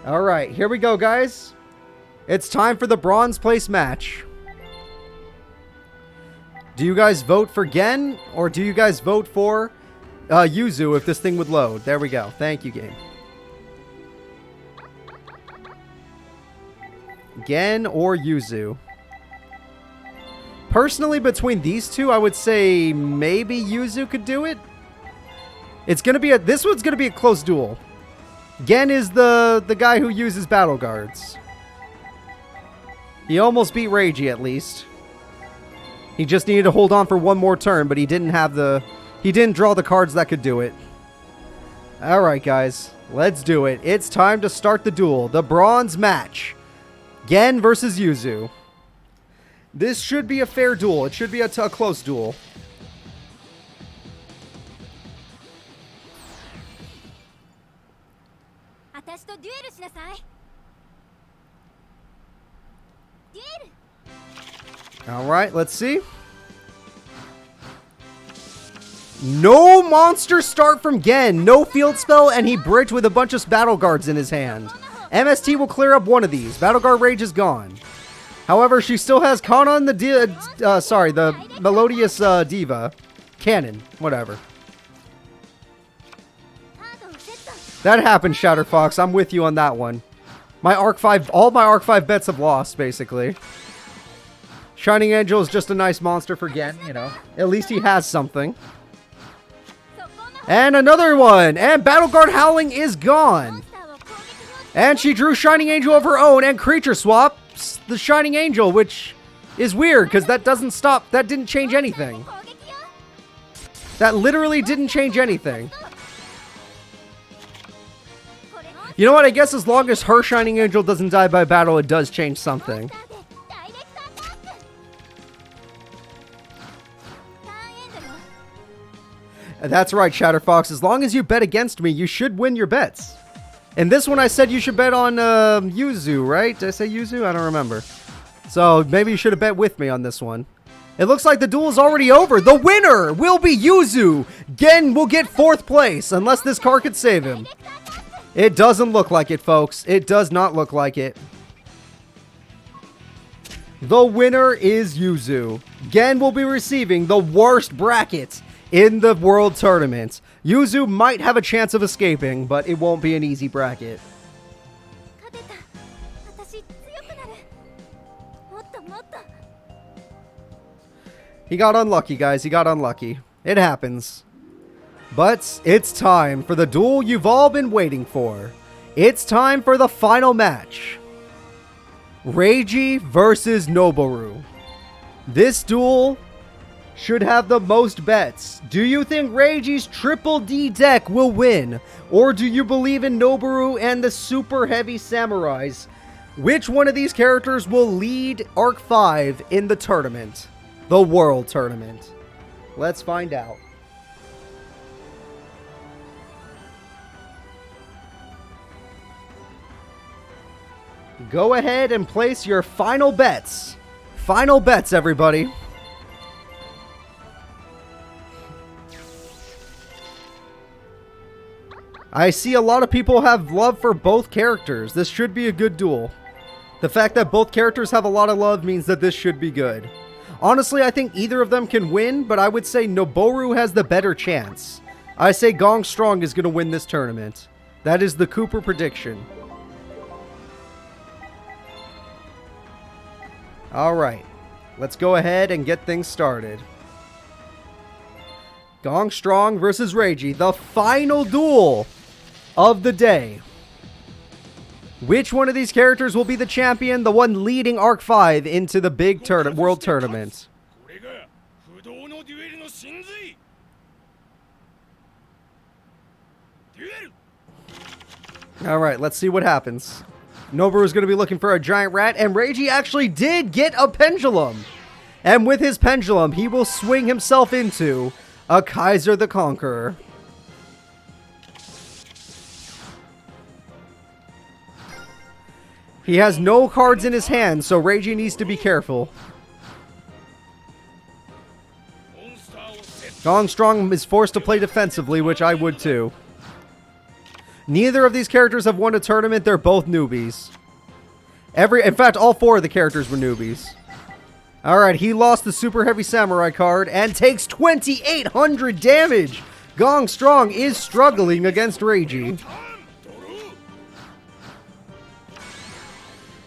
S1: Alright, here we go, guys. It's time for the bronze place match. Do you guys vote for Gen, or do you guys vote for Yuzu if this thing would load? There we go. Thank you, game. Gen or Yuzu. Personally, between these two, I would say maybe Yuzu could do it. It's gonna be this one's gonna be a close duel. Gen is the guy who uses battle guards. He almost beat Reiji at least. He just needed to hold on for one more turn, but he didn't draw the cards that could do it. Alright guys, let's do it. It's time to start the duel. The bronze match. Gen versus Yuzu. This should be a fair duel. It should be a close duel. Alright, let's see. No monster start from Gen. No field spell, and he bridged with a bunch of battle guards in his hand. MST will clear up one of these. Battle guard Rage is gone. However, she still has Kanon the Melodious Diva. Cannon. Whatever. That happened, Shatterfox. I'm with you on that one. All my Arc 5 bets have lost, basically. Shining Angel is just a nice monster for Gen, you know. At least he has something. And another one! And Battle Guard Howling is gone! And she drew Shining Angel of her own and creature swaps the Shining Angel, which is weird, because that didn't change anything. That literally didn't change anything. You know what, I guess as long as her Shining Angel doesn't die by battle, it does change something. That's right, Shatterfox. As long as you bet against me, you should win your bets. In this one, I said you should bet on Yuzu, right? Did I say Yuzu? I don't remember. So maybe you should have bet with me on this one. It looks like the duel is already over. The winner will be Yuzu. Gen will get 4th place, unless this card could save him. It doesn't look like it, folks. It does not look like it. The winner is Yuzu. Gen will be receiving the worst bracket in the World Tournament. Yuzu might have a chance of escaping, but it won't be an easy bracket. He got unlucky, guys. He got unlucky. It happens. But it's time for the duel you've all been waiting for. It's time for the final match. Reiji versus Noburu. This duel should have the most bets. Do you think Reiji's Triple D deck will win? Or do you believe in Noburu and the super heavy samurais? Which one of these characters will lead Arc 5 in the tournament? The World Tournament. Let's find out. Go ahead and place your final bets. Final bets, everybody. I see a lot of people have love for both characters. This should be a good duel. The fact that both characters have a lot of love means that this should be good. Honestly, I think either of them can win, but I would say Nobuoru has the better chance. I say Gong Strong is going to win this tournament. That is the Cooper prediction. Alright, let's go ahead and get things started. Gong Strong versus Reiji, the final duel of the day. Which one of these characters will be the champion, the one leading Arc 5 into the big world tournament? Alright, let's see what happens. Noburu is going to be looking for a giant rat, and Reiji actually did get a pendulum. And with his pendulum, he will swing himself into a Kaiser the Conqueror. He has no cards in his hand, so Reiji needs to be careful. Gong Strong is forced to play defensively, which I would too. Neither of these characters have won a tournament. They're both newbies. In fact, all 4 of the characters were newbies. Alright, he lost the Super Heavy Samurai card and takes 2,800 damage. Gong Strong is struggling against Reiji.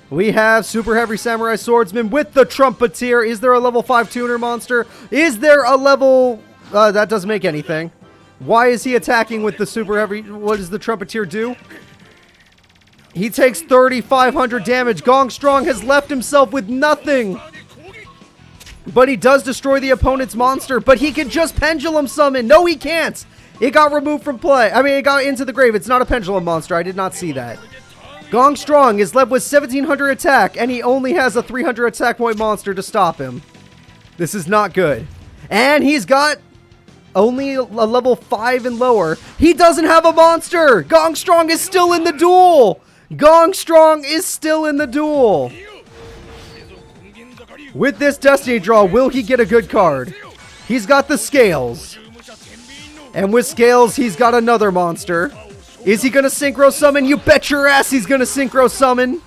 S1: We have Super Heavy Samurai Swordsman with the Trumpeteer. Is there a level 5 tuner monster? Is there a level... that doesn't make anything. Why is he attacking with the Super Heavy... What does the Trumpeteer do? He takes 3,500 damage. Gong Strong has left himself with nothing. But he does destroy the opponent's monster. But he can just Pendulum Summon. No, he can't. It got removed from play. I mean, it got into the grave. It's not a Pendulum Monster. I did not see that. Gong Strong is left with 1,700 attack. And he only has a 300 attack point monster to stop him. This is not good. And he's got only a level 5 and lower. He doesn't have a monster. Gong Strong is still in the duel. Gong Strong is still in the duel. With this Destiny draw, will he get a good card? He's got the Scales. And with Scales, he's got another monster. Is he going to Synchro Summon? You bet your ass he's going to Synchro Summon.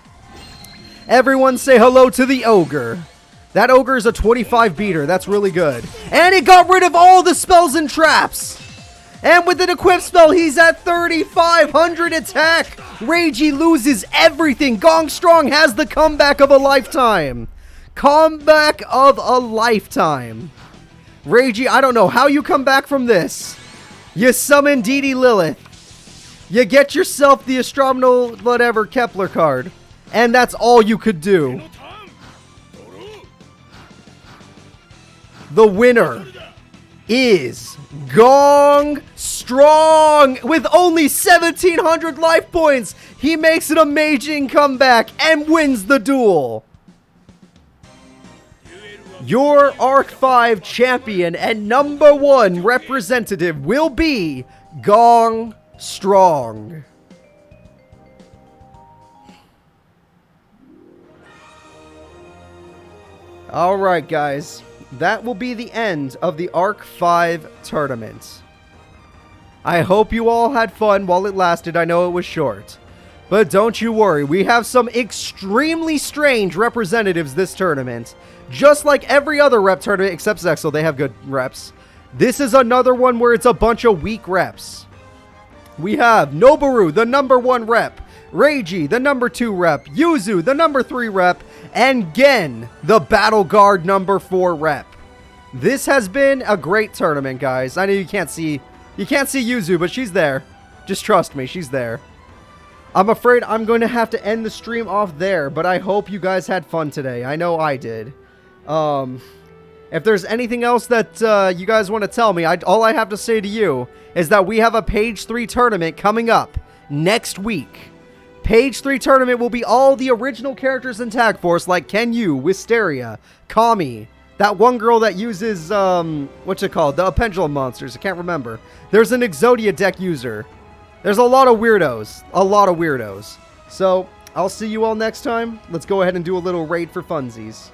S1: Everyone say hello to the Ogre. That Ogre is a 25 beater. That's really good. And it got rid of all the spells and traps. And with an equipped spell, he's at 3,500 attack. Reiji loses everything. Gong Strong has the comeback of a lifetime. Comeback of a lifetime. Reiji, I don't know how you come back from this. You summon Dee Lilith. You get yourself the Astronomical whatever Kepler card. And that's all you could do. The winner is Gong Strong with only 1,700 life points. He makes an amazing comeback and wins the duel. Your Arc 5 champion and number 1 representative will be Gong Strong. Alright guys, that will be the end of the Arc 5 tournament. I hope you all had fun while it lasted. I know it was short. But don't you worry, we have some extremely strange representatives this tournament. Just like every other rep tournament except Zexal, they have good reps. This is another one where it's a bunch of weak reps. We have Noburu, the number 1 rep. Reiji, the number 2 rep. Yuzu, the number 3 rep. And Gen, the Battle Guard number 4 rep. This has been a great tournament, guys. I know you can't see Yuzu, but she's there. Just trust me, she's there. I'm afraid I'm going to have to end the stream off there, but I hope you guys had fun today. I know I did. If there's anything else that you guys want to tell me, all I have to say to you is that we have a Page 3 tournament coming up next week. Page 3 tournament will be all the original characters in Tag Force like Kenyu, Wisteria, Kami, that one girl that uses, what's it called? The Pendulum Monsters. I can't remember. There's an Exodia deck user. There's a lot of weirdos. A lot of weirdos. So, I'll see you all next time. Let's go ahead and do a little raid for funsies.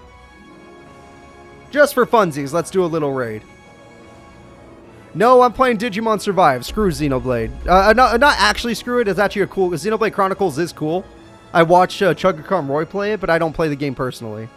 S1: Just for funsies, let's do a little raid. No, I'm playing Digimon Survive. Screw Xenoblade. Not actually screw it. It's actually a cool... Xenoblade Chronicles is cool. I watch Chugacom Roy play it, but I don't play the game personally.